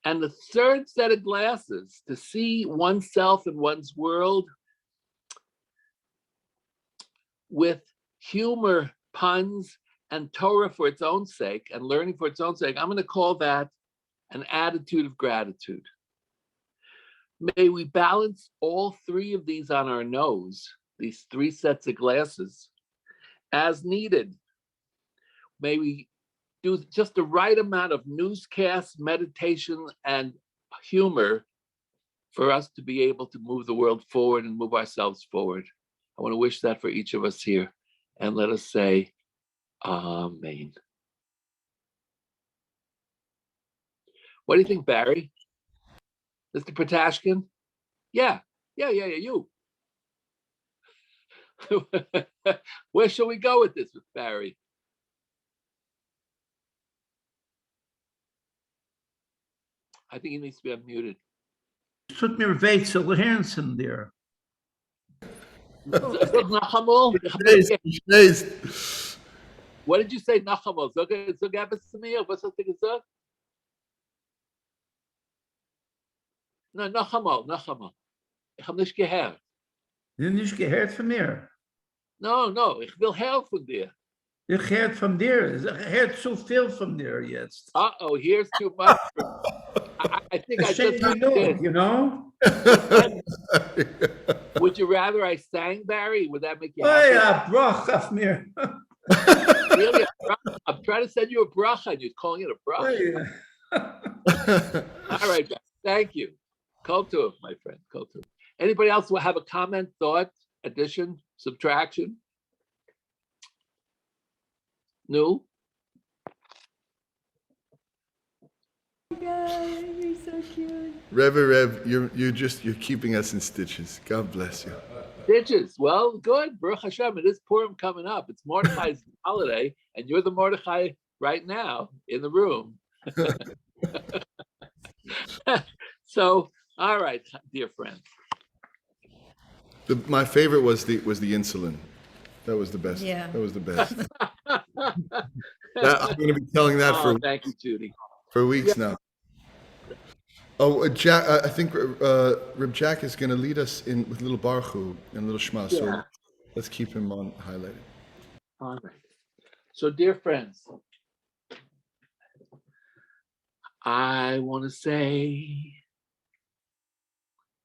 And the 3rd set of glasses, to see oneself and one's world with humor, puns, and Torah for its own sake, and learning for its own sake, I'm going to call that an attitude of gratitude. May we balance all 3 of these on our nose, these 3 sets of glasses, as needed. May we do just the right amount of newscasts, meditation, and humor for us to be able to move the world forward and move ourselves forward. I want to wish that for each of us here. And let us say, Amen. What do you think, Barry? Mr. Patashkin? Yeah, you. Where shall we go with this, Barry? I think he needs to be unmuted. Tut mir weh zu hören dir. What did you say, Nachamol? So gab es zu mir? Was hast du gesagt? No, Nachamol. Ich habe nicht gehört. Du hast nicht gehört von mir? No, ich will hören von dir. Je gaat van there. Je gaat zoveel van there jetzt. Uh-oh, here's too much. I think I just Shame did. you know? Would you rather I sang, Barry? Would that make you Oh happy? ja, brach, gaf meer. Really? I'm trying to send you a bracha and you're calling it a Oh bracha. ja. All right, Barry, thank you. Kol tov, my friend. Kol tov. Anybody else will have a comment, thought, addition, subtraction? No? You're so cute. Rev, you're keeping us in stitches. God bless you. Stitches. Well, good. Baruch Hashem. It is Purim coming up. It's Mordechai's holiday, and you're the Mordechai right now in the room. So, all right, dear friend. My favorite was the insulin. That was the best. Yeah. That was the best. I'm going to be telling that Thank you, Judy. for weeks now. Oh, Jack! I think Reb Jack is going to lead us in with a little Baruch Hu and a little Shema. Yeah. So let's keep him on highlighted. All right. So, dear friends, I want to say,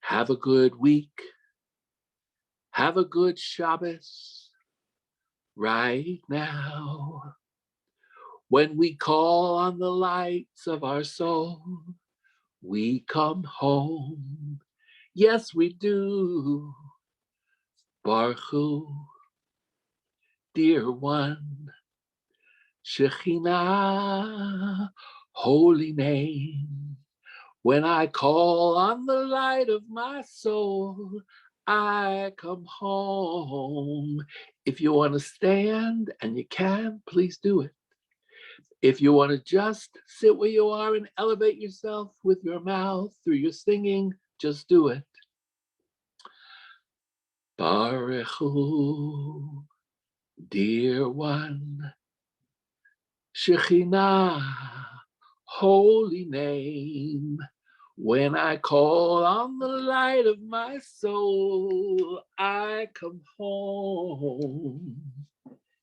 have a good week. Have a good Shabbos right now. When we call on the lights of our soul, we come home. Yes, we do. Baruch Hu, dear one, Shekhinah, holy name. When I call on the light of my soul, I come home. If you want to stand and you can, please do it. If you want to just sit where you are and elevate yourself with your mouth through your singing, just do it. Baruch Hu, dear one, Shekhinah, holy name. When I call on the light of my soul, I come home.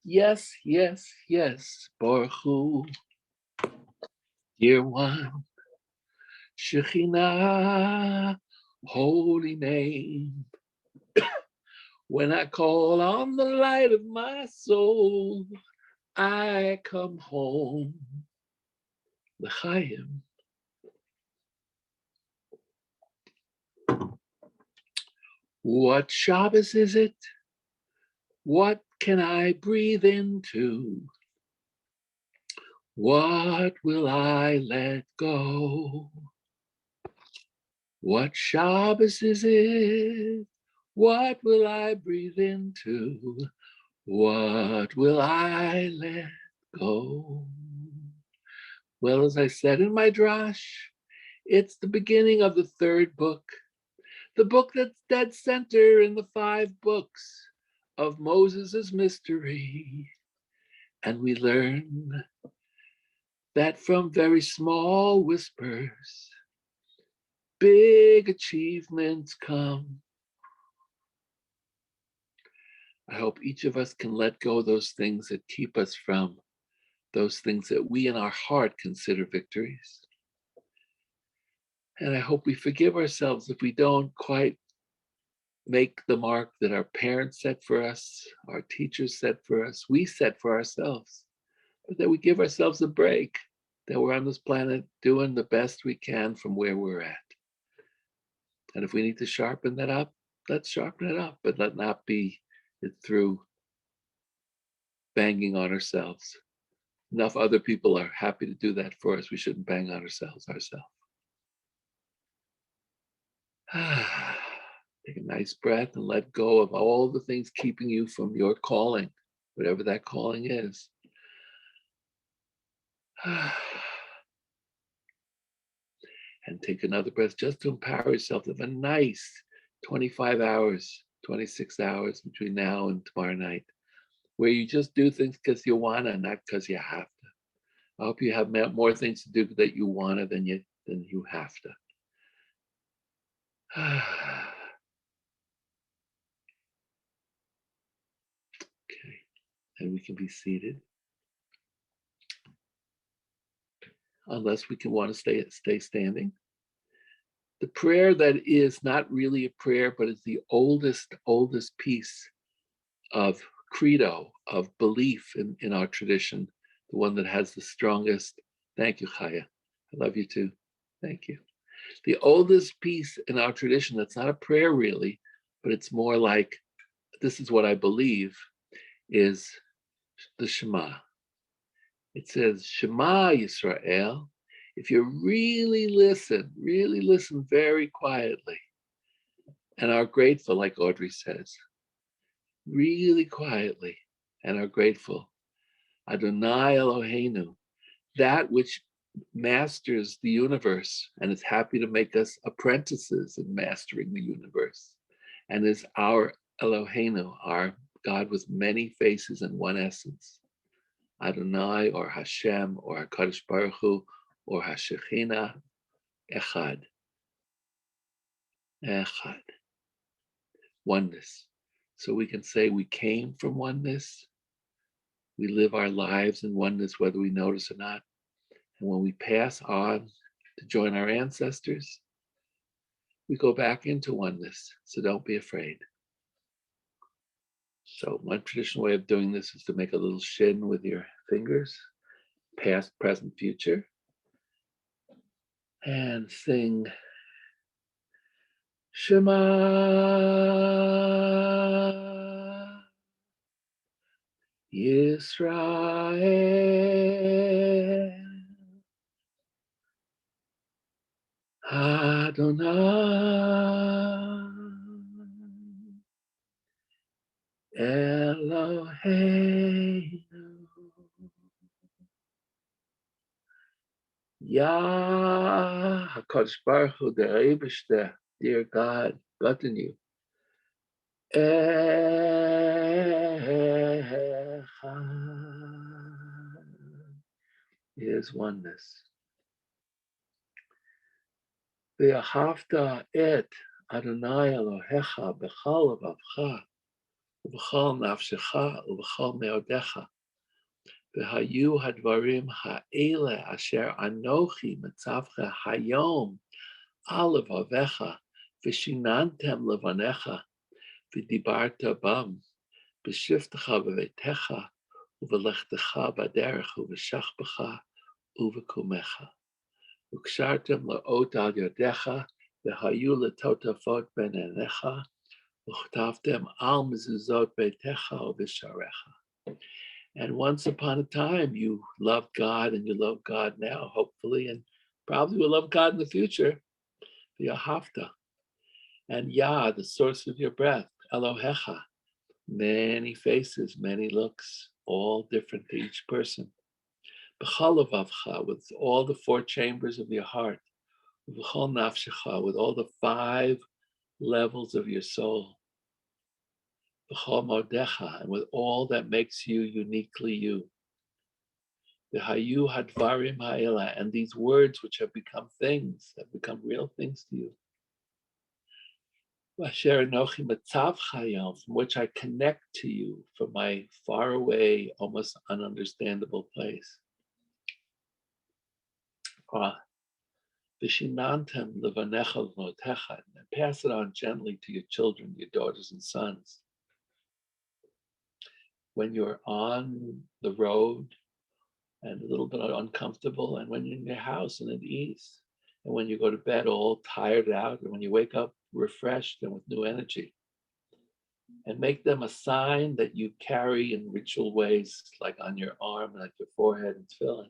Yes, yes, yes, Baruch Hu, dear one, Shekhinah, holy name. When I call on the light of my soul, I come home. L'chaim. What Shabbos is it? What can I breathe into? What will I let go? What Shabbos is it? What will I breathe into? What will I let go? Well, as I said in my drash, it's the beginning of the third book, the book that's dead center in the 5 books of Moses' mystery. And we learn that from very small whispers, big achievements come. I hope each of us can let go of those things that keep us from those things that we in our heart consider victories. And I hope we forgive ourselves if we don't quite make the mark that our parents set for us, our teachers set for us, we set for ourselves, but that we give ourselves a break, that we're on this planet doing the best we can from where we're at. And if we need to sharpen that up, let's sharpen it up, but let not be it through banging on ourselves. Enough other people are happy to do that for us. We shouldn't bang on ourselves. Take a nice breath and let go of all the things keeping you from your calling, whatever that calling is. And take another breath just to empower yourself to have a nice 25 hours, 26 hours between now and tomorrow night, where you just do things because you want to, not because you have to. I hope you have more things to do that you want to than you have to. Okay, and we can be seated. unless we can want to stay standing. The prayer that is not really a prayer, but is the oldest piece of credo, of belief in our tradition, the one that has the strongest. Thank you, Chaya. I love you too. Thank you. The oldest piece in our tradition that's not a prayer really, but it's more like, this is what I believe, is the Shema. It says, Shema Yisrael. If you really listen very quietly, and are grateful, like Audrey says, really quietly, and are grateful, Adonai Eloheinu, that which masters the universe and is happy to make us apprentices in mastering the universe, and is our Eloheinu, our God with many faces and one essence. Adonai, or Hashem, or HaKadosh Baruch Hu, or HaShekhinah, Echad. Echad. Oneness. So we can say we came from oneness. We live our lives in oneness, whether we notice or not. And when we pass on to join our ancestors, we go back into oneness. So don't be afraid. So one traditional way of doing this is to make a little shin with your fingers, past, present, future, and sing Shema Yisrael Adonai Eloheinu Yah HaKadosh Baruch Hu, the Eibishter, dear God, God in you. Echad is oneness. V'ahavta et Adonai Elohecha b'chal levavcha u'b'chal nafshecha u'b'chal meodecha v'hayu hadvarim ha'ele asher anochi mitzavcha hayom al levavecha v'shinantem levanecha v'dibarta bam b'shiftecha v'vetecha u'v'lechtecha b'derech u'v'shachbecha u'v'kumecha Ukshartem la'ot al yodecha, v'hayu l'totafot ben enecha, uchtavtem al mezuzot beitecha u'v'sharecha. And once upon a time, you loved God, and you love God now, hopefully, and probably will love God in the future, v'yahavta. And Yah, the source of your breath, Elohecha, many faces, many looks, all different to each person. B'chalavavcha, with all the four chambers of your heart, v'chol nafshecha, with all the 5 levels of your soul, v'chol modecha, and with all that makes you uniquely you. V'hayu hadvarim ha'ela, and these words which have become things, have become real things to you. V'asher anochi matzav chayam, from which I connect to you from my far away, almost ununderstandable place. Vishinantem levanecha v'notecha, and pass it on gently to your children, your daughters and sons. When you're on the road and a little bit uncomfortable, and when you're in your house and at ease, and when you go to bed all tired out, and when you wake up refreshed and with new energy. And make them a sign that you carry in ritual ways, like on your arm, like your forehead and tefillin.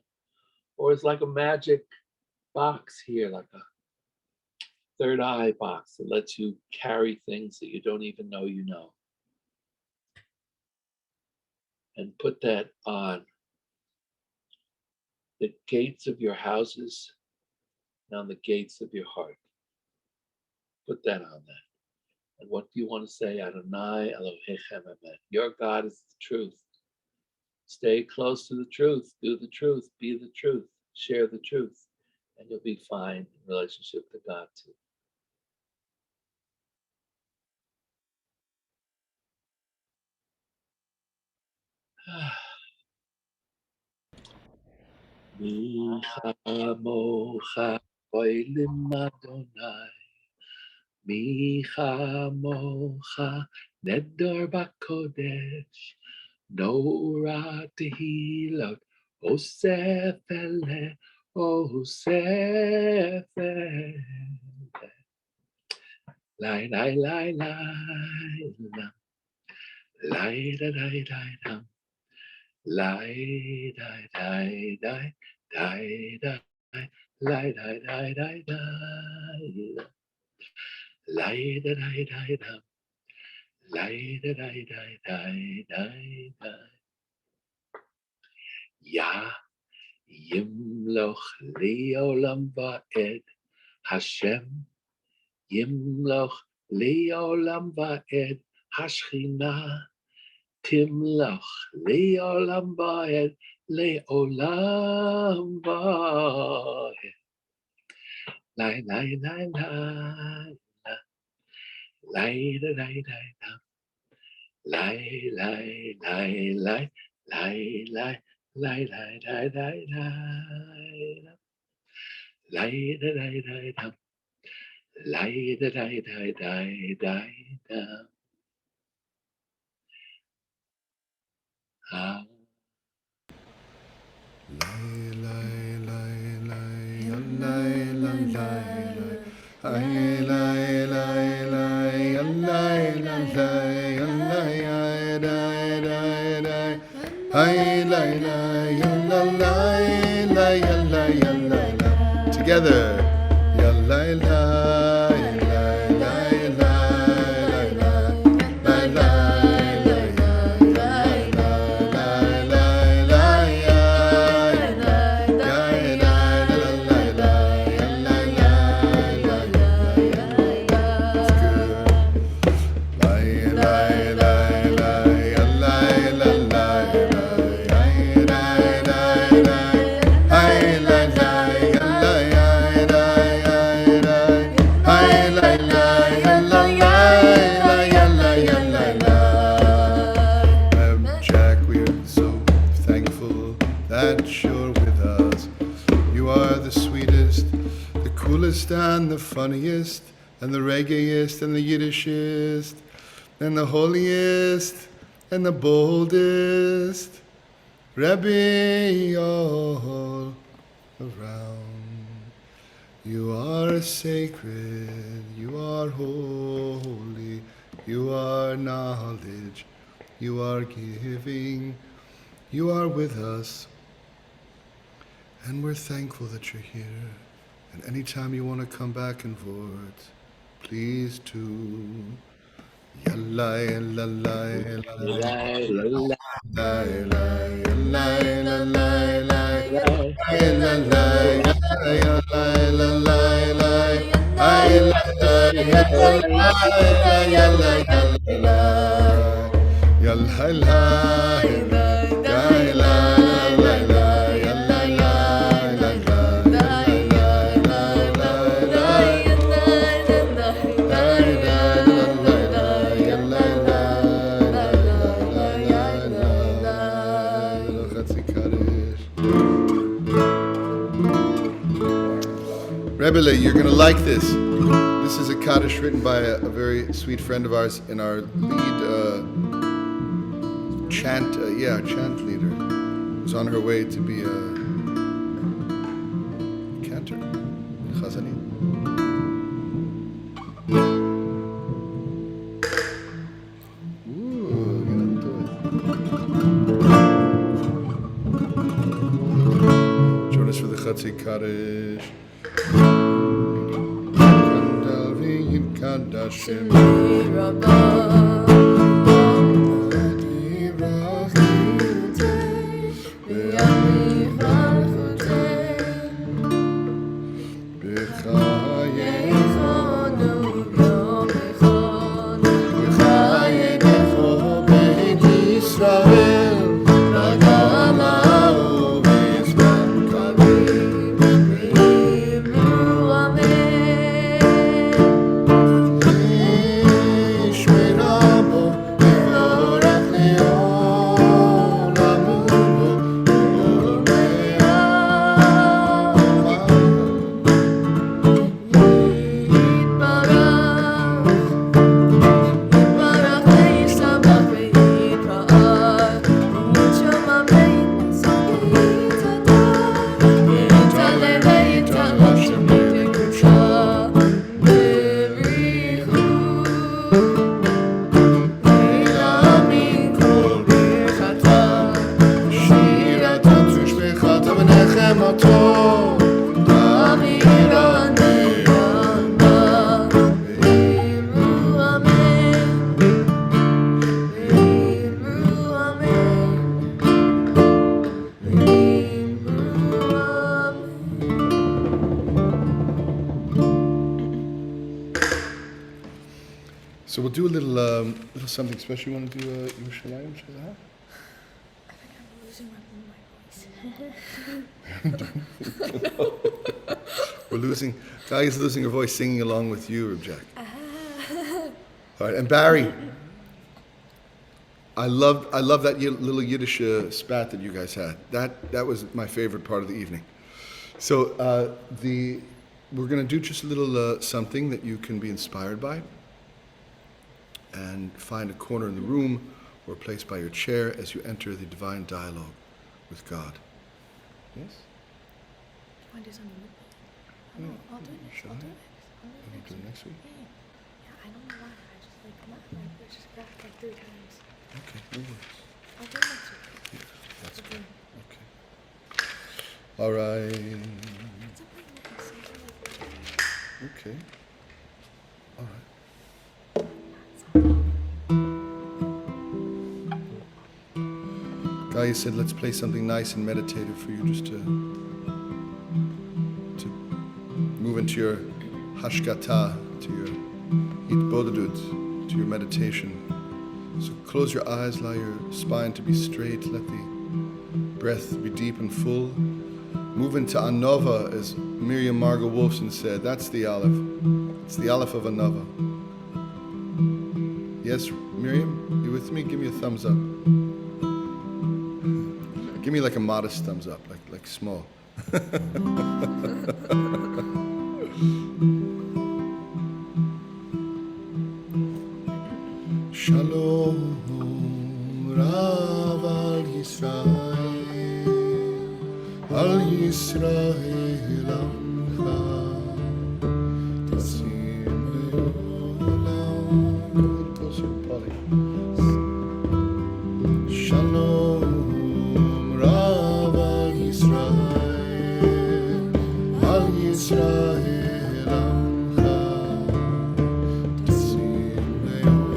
Or it's like a magic box here, like a third eye box that lets you carry things that you don't even know you know. And put that on the gates of your houses and on the gates of your heart. Put that on that. And what do you want to say? Adonai Elohechem Amen. Your God is the truth. Stay close to the truth. Do the truth. Be the truth. Share the truth. And you'll be fine in relationship to God too. Mi chamocha oilim Adonai. Mi chamocha nedor bakodesh. Nora tehilot osef ele osef ele. Lai lai lai lai lam. Lai da dai dai dam. Lai dai dai dai dai dai. Lai dai dai dai dai. Lai da dai dai dam. Lai da dai dai dai dai dai. Ya yimloch leolam va'ed. Hashem yimloch leolam va'ed. Hashchina timloch leolam va'ed. Leolam va'ed. Lai lai lai lai la. Lai da dai dai dam. Lai lai lai lai lai lai lai lai lai lai lai lai da dai dai dam. Lai da dai dai dai dai dam. Ah. Together. Jack, we're so thankful that you're with us. You are the sweetest, the coolest, and the funniest, and the reggaeist, and the Yiddishest, and the holiest, and the boldest. Rebbe all around. You are sacred, you are holy, you are knowledge, you are giving, you are with us, and we're thankful that you're here. And anytime you want to come back and forth, please do. Yalla, yalla, yalla, yalla. Rebele, you're going to like this. This is a Kaddish written by a very sweet friend of ours and our lead chant leader, who's on her way to be a cantor, Chazanit. Ooh, get into it. Join us for the Chatzi Kaddish. Kadashim So we'll do a little something special. You want to do Yerushalayim Shazah? We're losing. Guy is losing her voice singing along with you, Reb Jack. All right, and Barry. I love that little Yiddish spat that you guys had. That was my favorite part of the evening. So we're going to do just a little something that you can be inspired by, and find a corner in the room or a place by your chair as you enter the divine dialogue with God. Yes? Want to do something? No, I'll do it next. I'll do it next next. week? Yeah, I don't know why. I just like come on, like it's just back like 3 times. Okay, no worries. I'll do it next week. Yeah, that's Okay. good. Okay. All right. Something nice, something like Okay. All right. Gaia said, let's play something nice and meditative for you just to move into your hashkata, to your hitbodedut, to your meditation. So close your eyes, allow your spine to be straight, let the breath be deep and full. Move into Anova, as Miriam Margot Wolfson said. That's the Aleph. It's the Aleph of Anova. Yes, Miriam, you with me? Give me a thumbs up. Give me like a modest thumbs up, like small. Shalom Rav al Yisrael Amcha Tasim Le'olam. Tosim Pali. Shalom Rav al Yisrael Amcha Tasim Le'olam.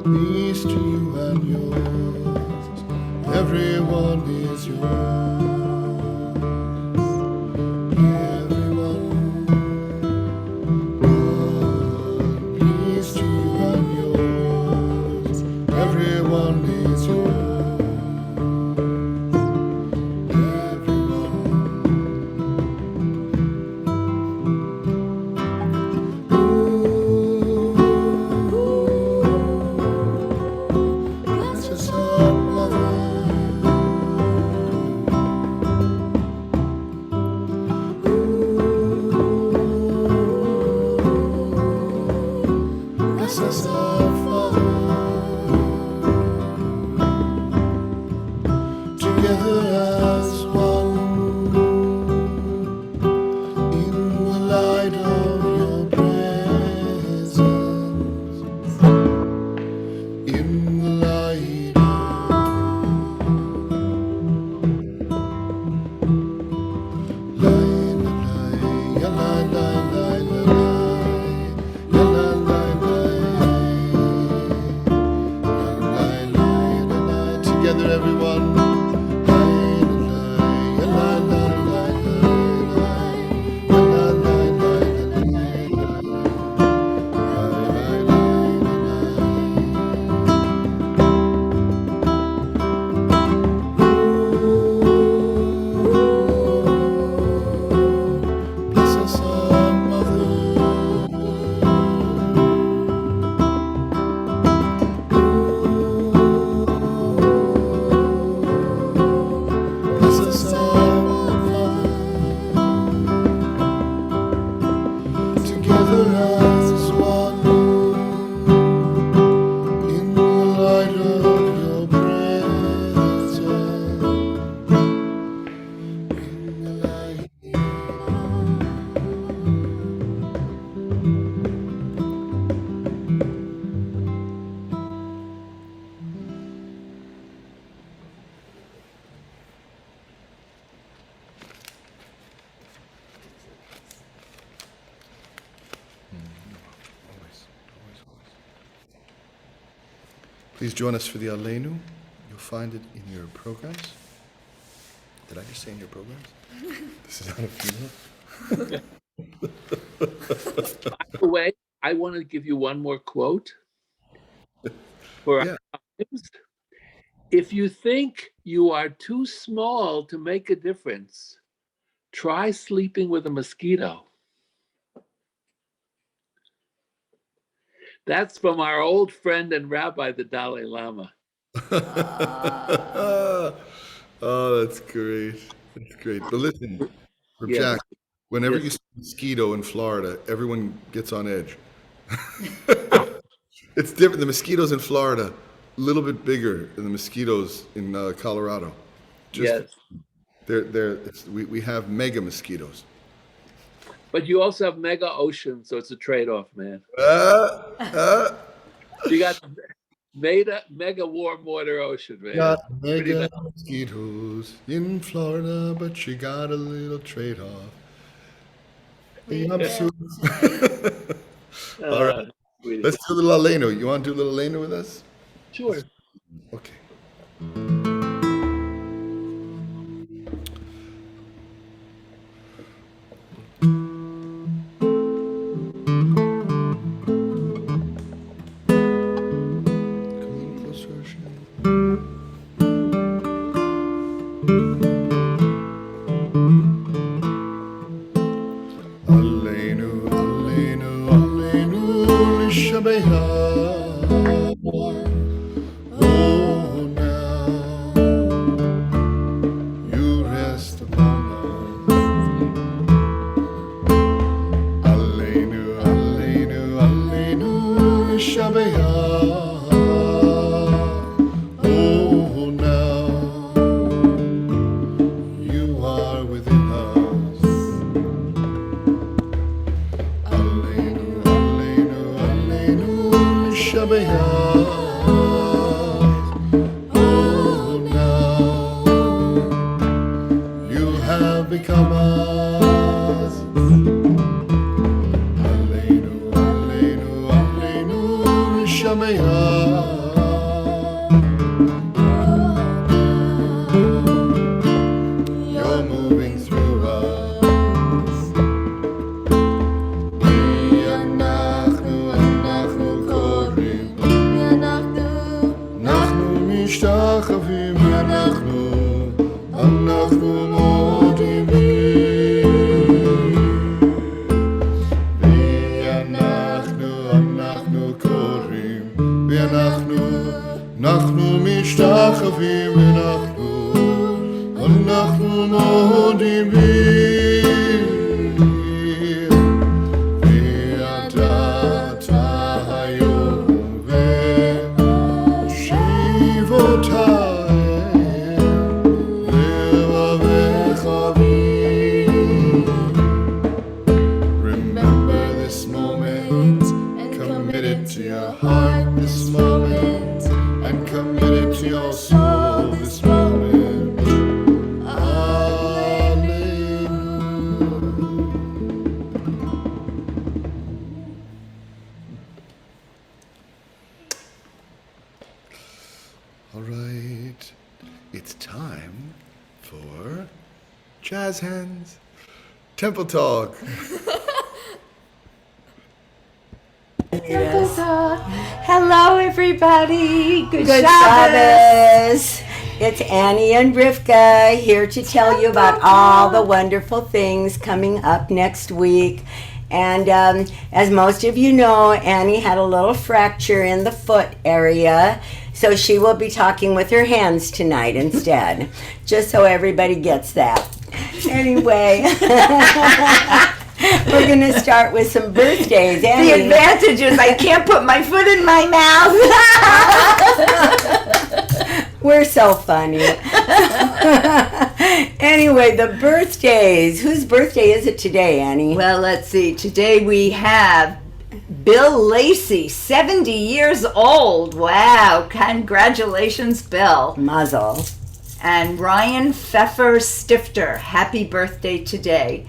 Peace to you and yours. Everyone is yours. Everyone. God, peace to you and yours. Everyone is yours. Bless us all, mother. Bless us all, Father. Together as one, in the light of your presence, in the light of together everyone. Bless us all, Mother. Please join us for the Aleinu. You'll find it in your programs. Did I just say in your programs? This is not a funeral. By the way, I want to give you one more quote for our times. If you think you are too small to make a difference, try sleeping with a mosquito. That's from our old friend and rabbi, the Dalai Lama. Oh, that's great. That's great. But listen, for Yes. Jack, whenever Yes. you see a mosquito in Florida, everyone gets on edge. It's different. The mosquitoes in Florida, a little bit bigger than the mosquitoes in Colorado. Yes. We have mega mosquitoes. But you also have mega ocean, so it's a trade-off, man. You got mega warm water ocean, man. Got Pretty mega nice. mosquitoes in Florida, but she got a little trade-off. The jumpsuits. All right. Sweetie. Let's do a little Aleinu. You want to do a little Aleinu with us? Sure. Okay. Come in closer, Aleinu, Aleinu, Aleinu, l'Shabbat. Oh, now you rest upon us. Aleinu, Aleinu, Aleinu, l'Shabbat. Oh, now you are within us. Aleinu, Aleinu, Aleinu, l'Shabbat. Oh, now you have become us. Aleinu, Aleinu, Aleinu, l'Shabbat. You're moving through us. אנחנו קוראים, אנחנו משתחווים, אנחנו מודים אנחנו קוראים, אנחנו משתחווים, אנחנו מודים ואתה היום ושיבותיהם לבבך בי. Remember this moment and commit it to your heart this moment and commit it to your soul this moment. All right, it's time for Jazz Hands, Temple Talk. Hello, everybody. Good Shabbos. Shabbos. It's Annie and Rivka here to tell you about all the wonderful things coming up next week. And as most of you know, Annie had a little fracture in the foot area, so she will be talking with her hands tonight instead, just so everybody gets that. Anyway, we're going to start with some birthdays. Annie. The advantage is I can't put my foot in my mouth. We're so funny. Anyway, the birthdays. Whose birthday is it today, Annie? Well, let's see. Today we have Bill Lacey, 70 years old. Wow. Congratulations, Bill. Mazel. And Ryan Pfeffer Stifter. Happy birthday today.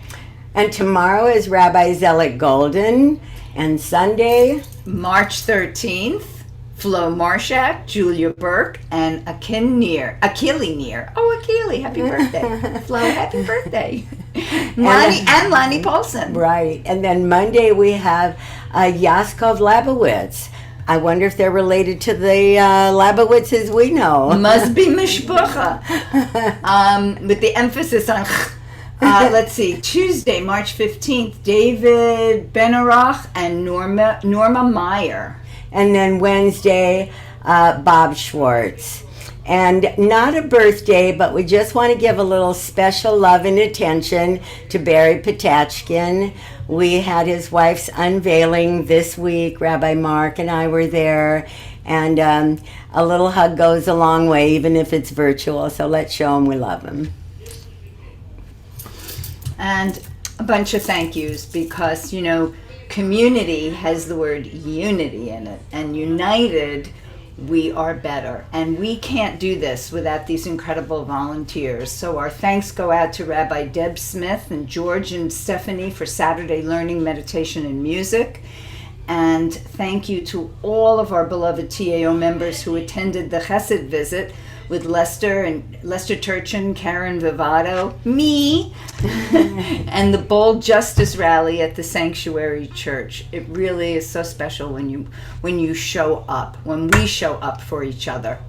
And tomorrow is Rabbi Zelik Golden. And Sunday, March 13th, Flo Marshak, Julia Burke, and Akili Neer. Oh, Akili, happy birthday. Flo, happy birthday. Lonnie Paulson. Right. And then Monday we have Yaskov Labowitz. I wonder if they're related to the Labowitzes we know. Must be mishpucha. With the emphasis on let's see, Tuesday, March 15th, David Benarach and Norma Meyer. And then Wednesday, Bob Schwartz. And not a birthday, but we just want to give a little special love and attention to Barry Patachkin. We had his wife's unveiling this week. Rabbi Mark and I were there. And a little hug goes a long way, even if it's virtual. So let's show him we love him. And a bunch of thank yous because, you know, community has the word unity in it, and united we are better. And we can't do this without these incredible volunteers. So our thanks go out to Rabbi Deb Smith and George and Stephanie for Saturday learning, meditation, and music. And thank you to all of our beloved TAO members who attended the Chesed visit with Lester Turchin, Karen Vivato, me, and the Bold Justice Rally at the Sanctuary Church. It really is so special when you show up, when we show up for each other.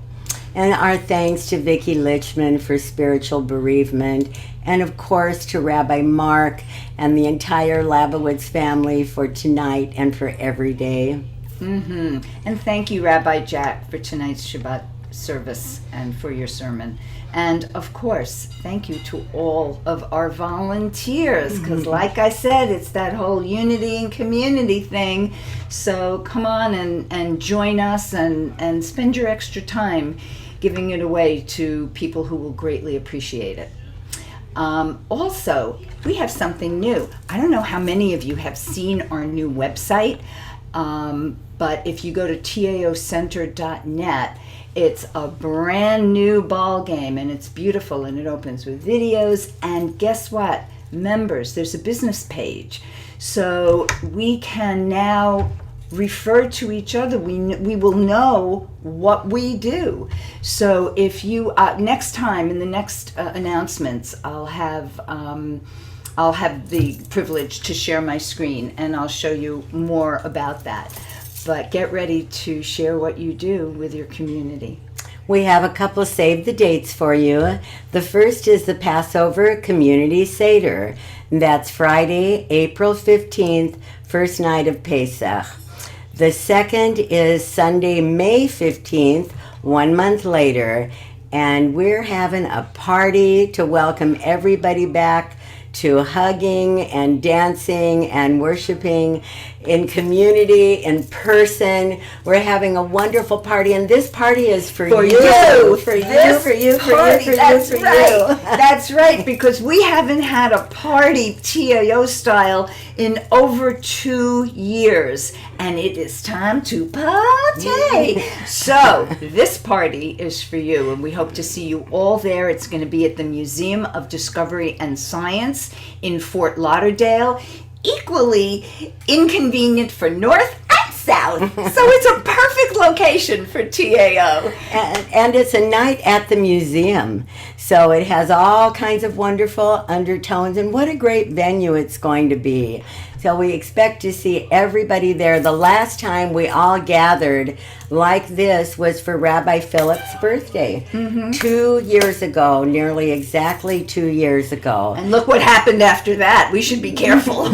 And our thanks to Vicki Lichman for spiritual bereavement, and of course to Rabbi Mark and the entire Labowitz family for tonight and for every day. And thank you, Rabbi Jack, for tonight's Shabbat service and for your sermon. And of course, thank you to all of our volunteers, because like I said, it's that whole unity and community thing. So come on and join us and spend your extra time giving it away to people who will greatly appreciate it. Also, we have something new. I don't know how many of you have seen our new website, but if you go to taocenter.net, it's a brand new ball game, and it's beautiful, and it opens with videos. And guess what? Members, there's a business page. So we can now refer to each other. We will know what we do. So if you, next time in the next announcements, I'll have the privilege to share my screen, and I'll show you more about that. But get ready to share what you do with your community. We have a couple of save the dates for you. The first is the Passover Community Seder. That's Friday, April 15th, first night of Pesach. The second is Sunday, May 15th, 1 month later. And we're having a party to welcome everybody back to hugging and dancing and worshiping in community, in person. We're having a wonderful party, and this party is for you. That's right, because we haven't had a party TAO style in over 2 years, and it is time to party. So this party is for you, and we hope to see you all there. It's going to be at the Museum of Discovery and Science in Fort Lauderdale. Equally inconvenient for North and South. So it's a perfect location for TAO. And it's a night at the museum. So it has all kinds of wonderful undertones, and what a great venue it's going to be. So we expect to see everybody there. The last time we all gathered like this was for Rabbi Philip's birthday. 2 years ago, nearly exactly 2 years ago. And look what happened after that. We should be careful.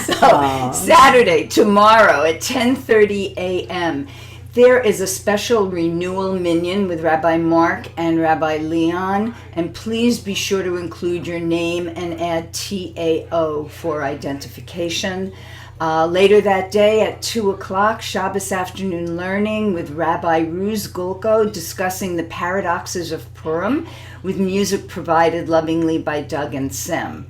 So Saturday, tomorrow at 10:30 a.m., there is a special renewal minyan with Rabbi Mark and Rabbi Leon, and please be sure to include your name and add TAO for identification. Later that day at 2 o'clock, Shabbos afternoon learning with Rabbi Ruz Gulko discussing the paradoxes of Purim with music provided lovingly by Doug and Sim.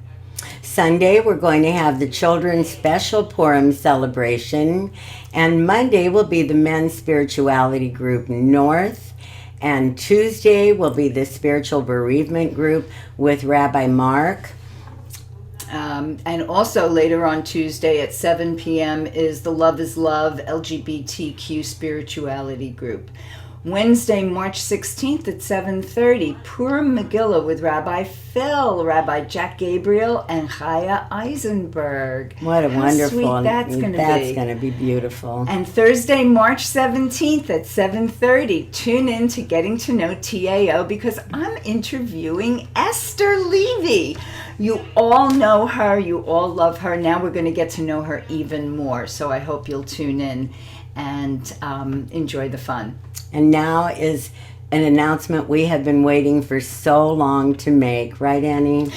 Sunday, we're going to have the children's special Purim celebration, and Monday will be the men's spirituality group North, and Tuesday will be the spiritual bereavement group with Rabbi Mark. And also later on Tuesday at 7 p.m. is the Love is Love LGBTQ spirituality group. Wednesday, March 16th at 7:30, Purim Megillah with Rabbi Phil, Rabbi Jack Gabriel, and Chaya Eisenberg. What a How wonderful. sweet that's going to be. That's going to be beautiful. And Thursday, March 17th at 7:30, tune in to Getting to Know TAO because I'm interviewing Esther Levy. You all know her, you all love her. Now we're going to get to know her even more. So I hope you'll tune in and enjoy the fun. And now is an announcement we have been waiting for so long to make. Right, Annie?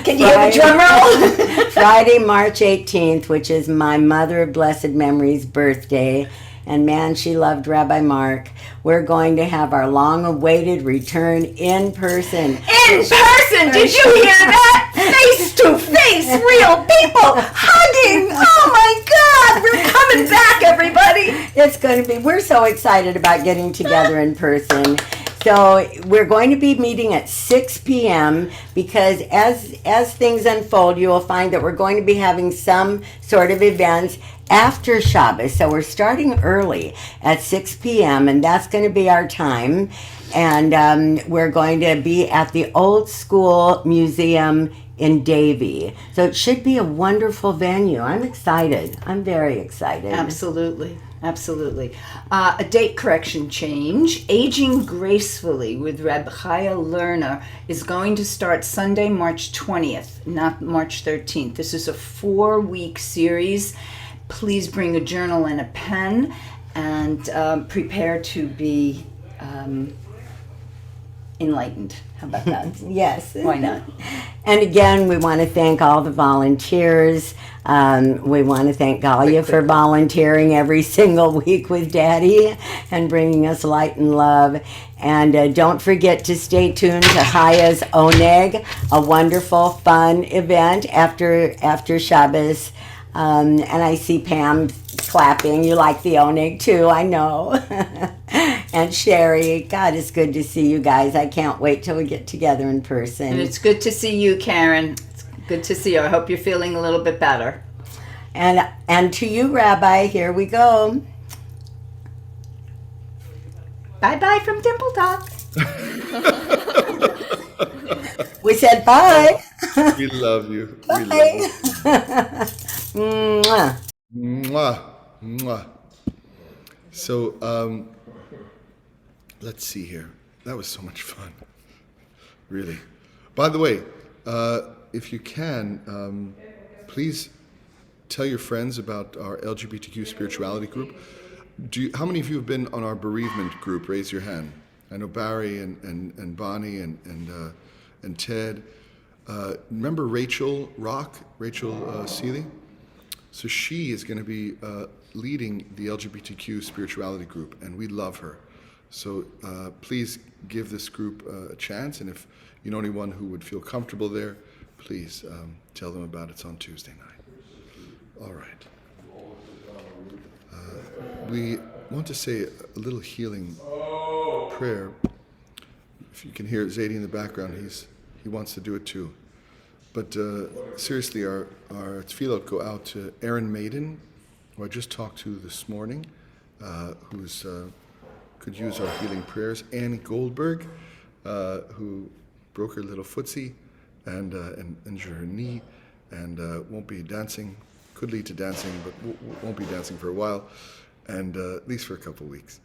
Can you hear the drum roll? Friday, March 18th, which is my mother of blessed memory's birthday. And man, she loved Rabbi Mark. We're going to have our long-awaited return in person. In person! Did you hear that? Face to face, real people hugging. Oh my God, we're coming back, everybody. It's going to be, we're so excited about getting together in person. So we're going to be meeting at 6 p.m. because as things unfold, you will find that we're going to be having some sort of events after Shabbos. So we're starting early at 6 p.m. and that's going to be our time. And we're going to be at the Old School Museum in Davie. So it should be a wonderful venue. I'm excited. I'm very excited. Absolutely. Absolutely. A date correction change. Aging Gracefully with Reb Chaya Lerner is going to start Sunday, March 20th, not March 13th. This is a 4-week series. Please bring a journal and a pen and prepare to be enlightened. How about that? Yes. Why not? And again, we want to thank all the volunteers. We want to thank Galia for volunteering every single week with Daddy and bringing us light and love. And don't forget to stay tuned to Chaya's Oneg, a wonderful, fun event after Shabbos. And I see Pam clapping. You like the Oneg too, I know. And Sherry, God, it's good to see you guys. I can't wait till we get together in person. And it's good to see you, Karen. It's good to see you. I hope you're feeling a little bit better. And to you, Rabbi, here we go. Bye-bye from Dimple Talk. We said bye. We love you. Bye. We love you. Mwah. Mwah. Mwah. So, let's see here. That was so much fun. Really. By the way, if you can, please tell your friends about our LGBTQ spirituality group. How many of you have been on our bereavement group? Raise your hand. I know Barry and Bonnie and Ted. Remember Rachel Seeley? So she is going to be leading the LGBTQ spirituality group, and we love her. So please give this group a chance, and if you know anyone who would feel comfortable there, please tell them about it. It's on Tuesday night. All right. We want to say a little healing prayer. If you can hear Zadie in the background, he wants to do it too. But seriously, our tefillot go out to Erin Maiden, who I just talked to this morning, who's could use our healing prayers. Annie Goldberg, who broke her little footsie and injured her knee and won't be dancing. Could lead to dancing, but won't be dancing for a while, and at least for a couple of weeks.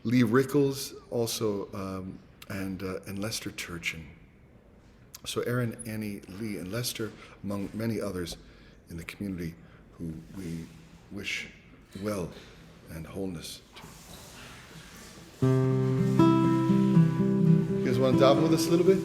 Lee Rickles also, and Lester Turchin. So Aaron, Annie, Lee, and Lester, among many others in the community who we wish well and wholeness to. You guys want to daven with us a little bit?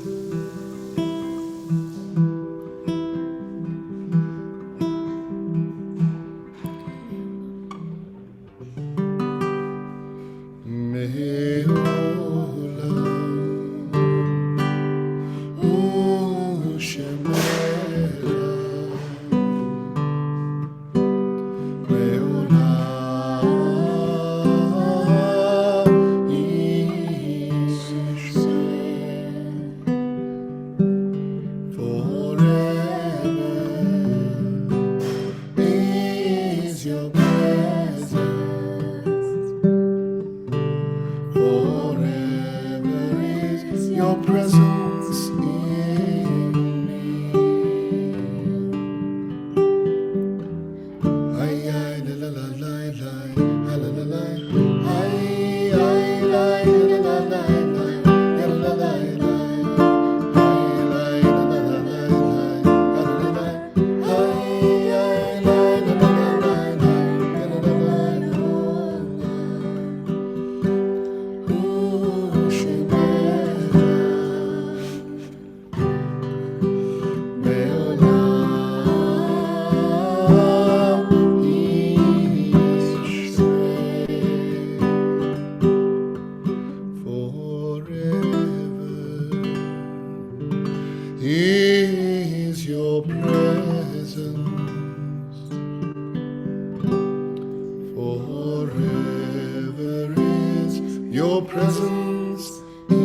your presence in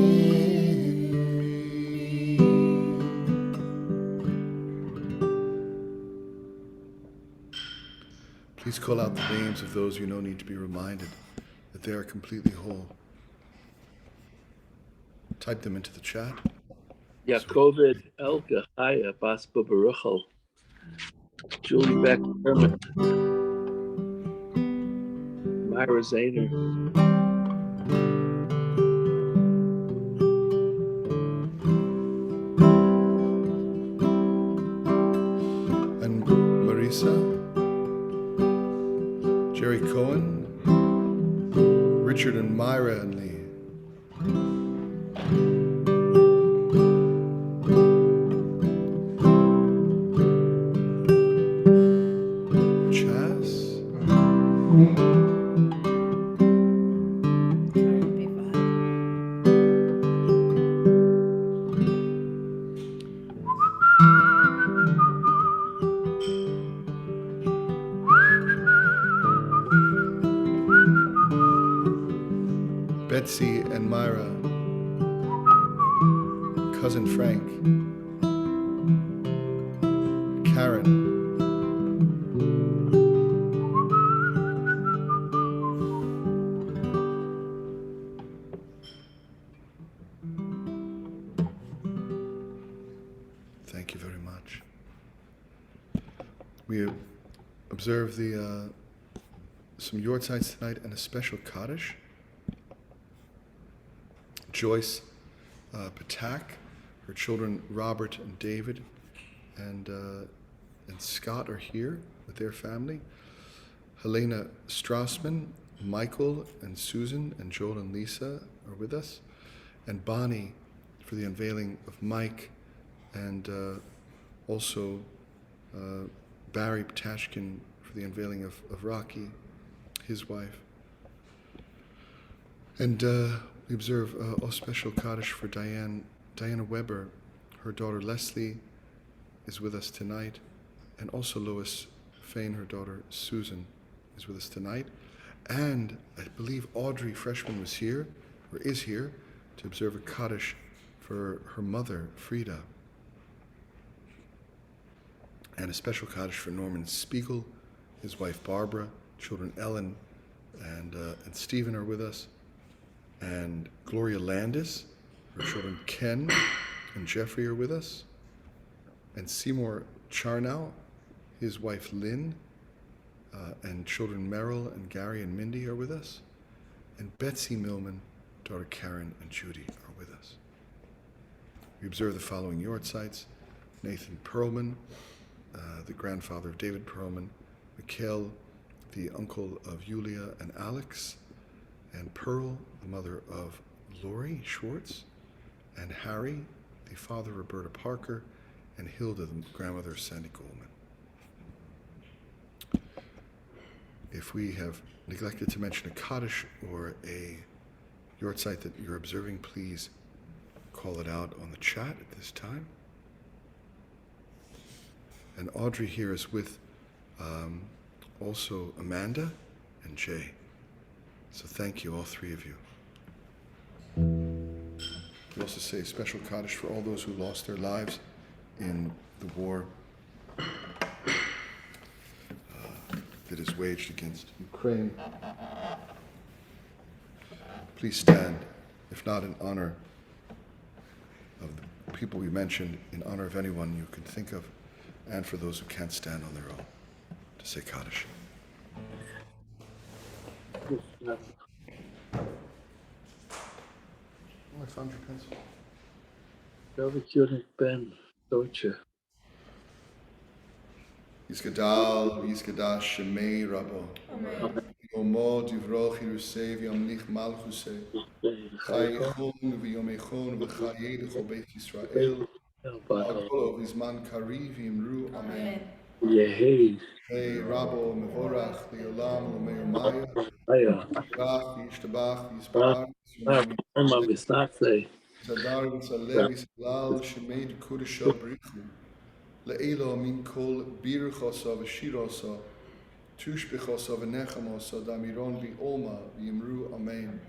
me. Please call out the names of those you know need to be reminded that they are completely whole. Type them into the chat. Yakovid Elka Chaya Bas Baruchel. Julie Beck Herman. Myra Zahner. And Marisa, Jerry Cohen, Richard and Myra and Lee. Chaz, Betsy and Myra, cousin Frank, Karen, thank you very much. We observe the some Yortzites tonight and a special Kaddish. Joyce Patak, her children Robert and David, and Scott are here with their family. Helena Strassman, Michael and Susan and Joel and Lisa are with us, and Bonnie for the unveiling of Mike, and also Barry Patashkin for the unveiling of Rocky, his wife. And we observe a special Kaddish for Diana Weber. Her daughter Leslie is with us tonight, and also Lois Fain, her daughter Susan, is with us tonight. And I believe Audrey Freshman was here, or is here, to observe a Kaddish for her mother, Frida. And a special Kaddish for Norman Spiegel, his wife Barbara, children Ellen and Stephen are with us. And Gloria Landis, her children Ken and Jeffrey are with us. And Seymour Charnow, his wife Lynn, and children Merrill and Gary and Mindy are with us. And Betsy Millman, daughter Karen and Judy are with us. We observe the following Yortzites: Nathan Perlman, the grandfather of David Perlman, Mikhail, the uncle of Yulia and Alex, and Pearl, the mother of Lori Schwartz, and Harry, the father of Roberta Parker, and Hilda, the grandmother of Sandy Goldman. If we have neglected to mention a Kaddish or a Yortzeit that you're observing, please call it out on the chat at this time. And Audrey here is with also Amanda and Jay. So thank you, all three of you. We also say a special Kaddish for all those who lost their lives in the war that is waged against Ukraine. Please stand, if not in honor of the people we mentioned, in honor of anyone you can think of, and for those who can't stand on their own, to say Kaddish. Oh, I found your pencil. Davie Ben Deutsche. Yisgadal, Yisgadash, Shemei Rabo. Yomo Divroch Yerusev Yamlich Malchusei. Chayichon v'Yomechon v'Chayedech Beit Yisrael. Hakol v'Zman Kariv Yimru Amen. Yehi. Hey Rabo Mevorach Leolam L'Meomaya. Rach Yishtabach Yisbarach. Oma Misnatze. Zadar v'Salev Yisrael Shemei D'Kudesha Brichu. Le'elo min kol birchosa v'shirosa, tushbechosa v'nechamosa, damiron li'olma v'yimru amen.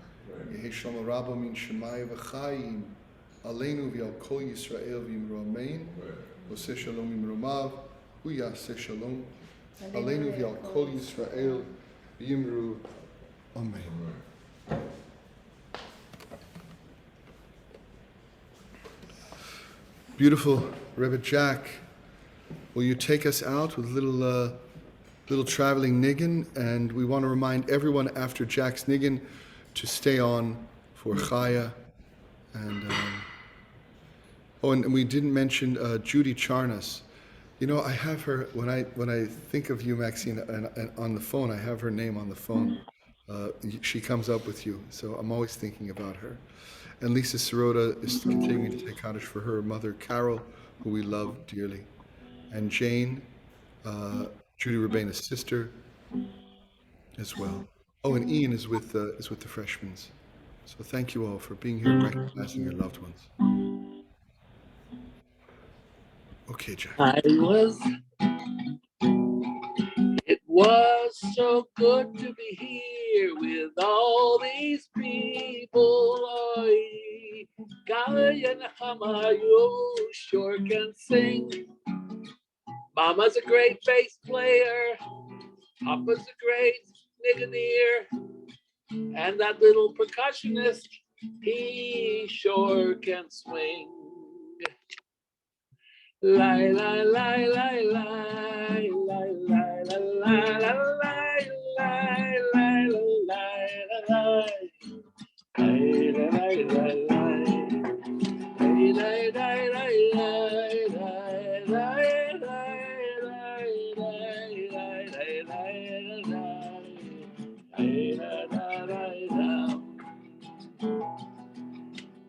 Yehi Shalom Rabba Min Shemai V'Chaim Aleinu V'Al Kol Yisrael V'Yimru Amen Oseh Shalom Imromav Hu Yaseh Shalom Aleinu V'Al Kol Yisrael V'Yimru Amen. Beautiful. Rebbe Jack, will you take us out with a little traveling niggin? And we want to remind everyone after Jack's niggin to stay on for Chaya. And and we didn't mention Judy Charnas. You know, I have her when I think of you, Maxine, and on the phone, I have her name on the phone. She comes up with you, so I'm always thinking about her. And Lisa Sirota is continuing to take Kaddish for her mother, Carol, who we love dearly. And Jane, Judy Rabbeina's sister, as well. Oh, and Ian is with the freshmen. So thank you all for being here and recognizing your loved ones. Okay, Jack. It was so good to be here with all these people. Gaya Nechama, you sure can sing. Mama's a great bass player. Papa's a great nigganeer. And that little percussionist, he sure can swing. Lie, lie, lie, lie, lie, lie, lie, lie, lie, lie, lie, lie, lie,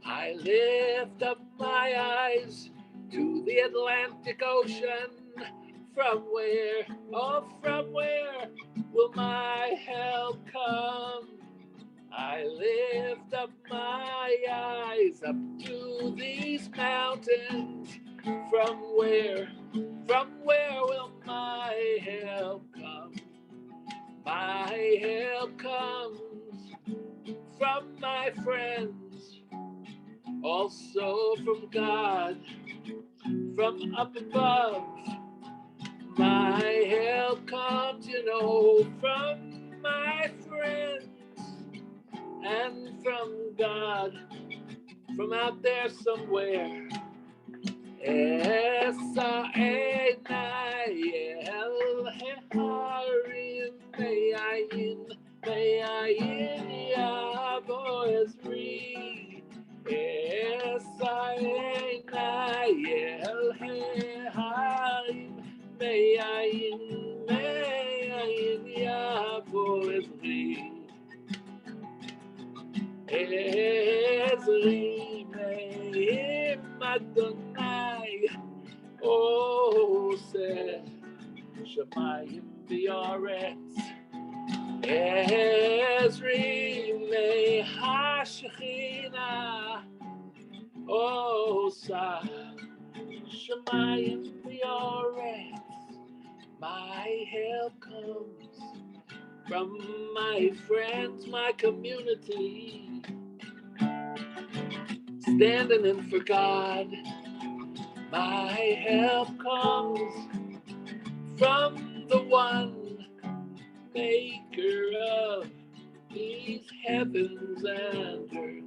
I lift up my eyes to the Atlantic Ocean. From where, oh, from where will my help come? I lift up my eyes up to these mountains. From where will my help come? My help comes from my friends, also from God, from up above. My help comes, from my friends and from God, from out there somewhere. Ezri me'im Adonai Oseh Shamayim v'Yoretz Ezri me'Hashechina Oseh Shamayim v'Yoretz. My help comes from my friends, my community, standing in for God. My help comes from the one maker of these heavens and earth.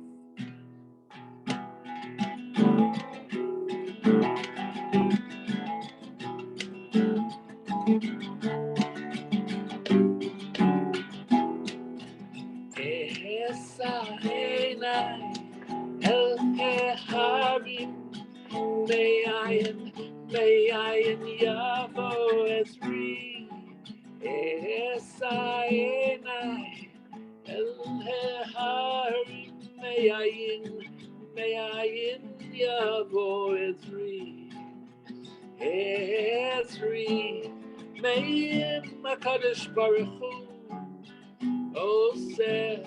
Me'ayin yavo esri esayenai el harim me'ayin yavo esri me'im HaKadosh Baruch Hu oseh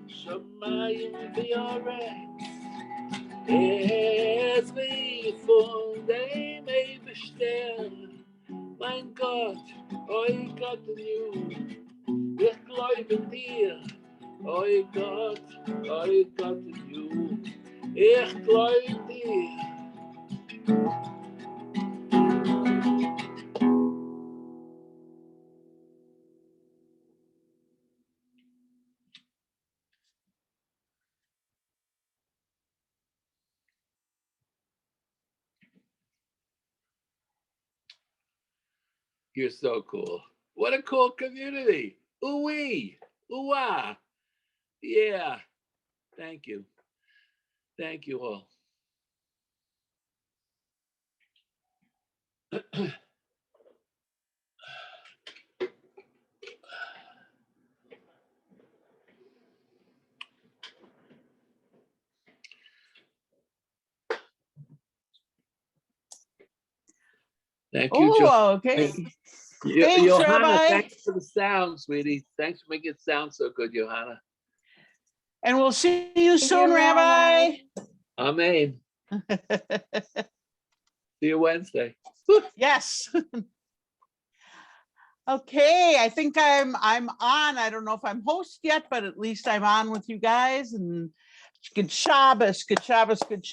shamayim v'yoretz. Es wie von dem Eibestern, mein Gott, oi Gott in you, ich glaube dir, Oi Gott, du, ich glaub dir. You're so cool. What a cool community. Ooh-wee. Ooh-ah. Yeah. Thank you. Thank you all. Thank you, Joe. Oh, okay. Thanks, Johanna, Rabbi. thanks for the sound, sweetie. Thanks for making it sound so good, Johanna. And we'll see you soon, you, Rabbi. Amen. See you Wednesday. Yes. Okay, I think I'm on. I don't know if I'm host yet, but at least I'm on with you guys. And good Shabbos, good Shabbos, good Shabbos.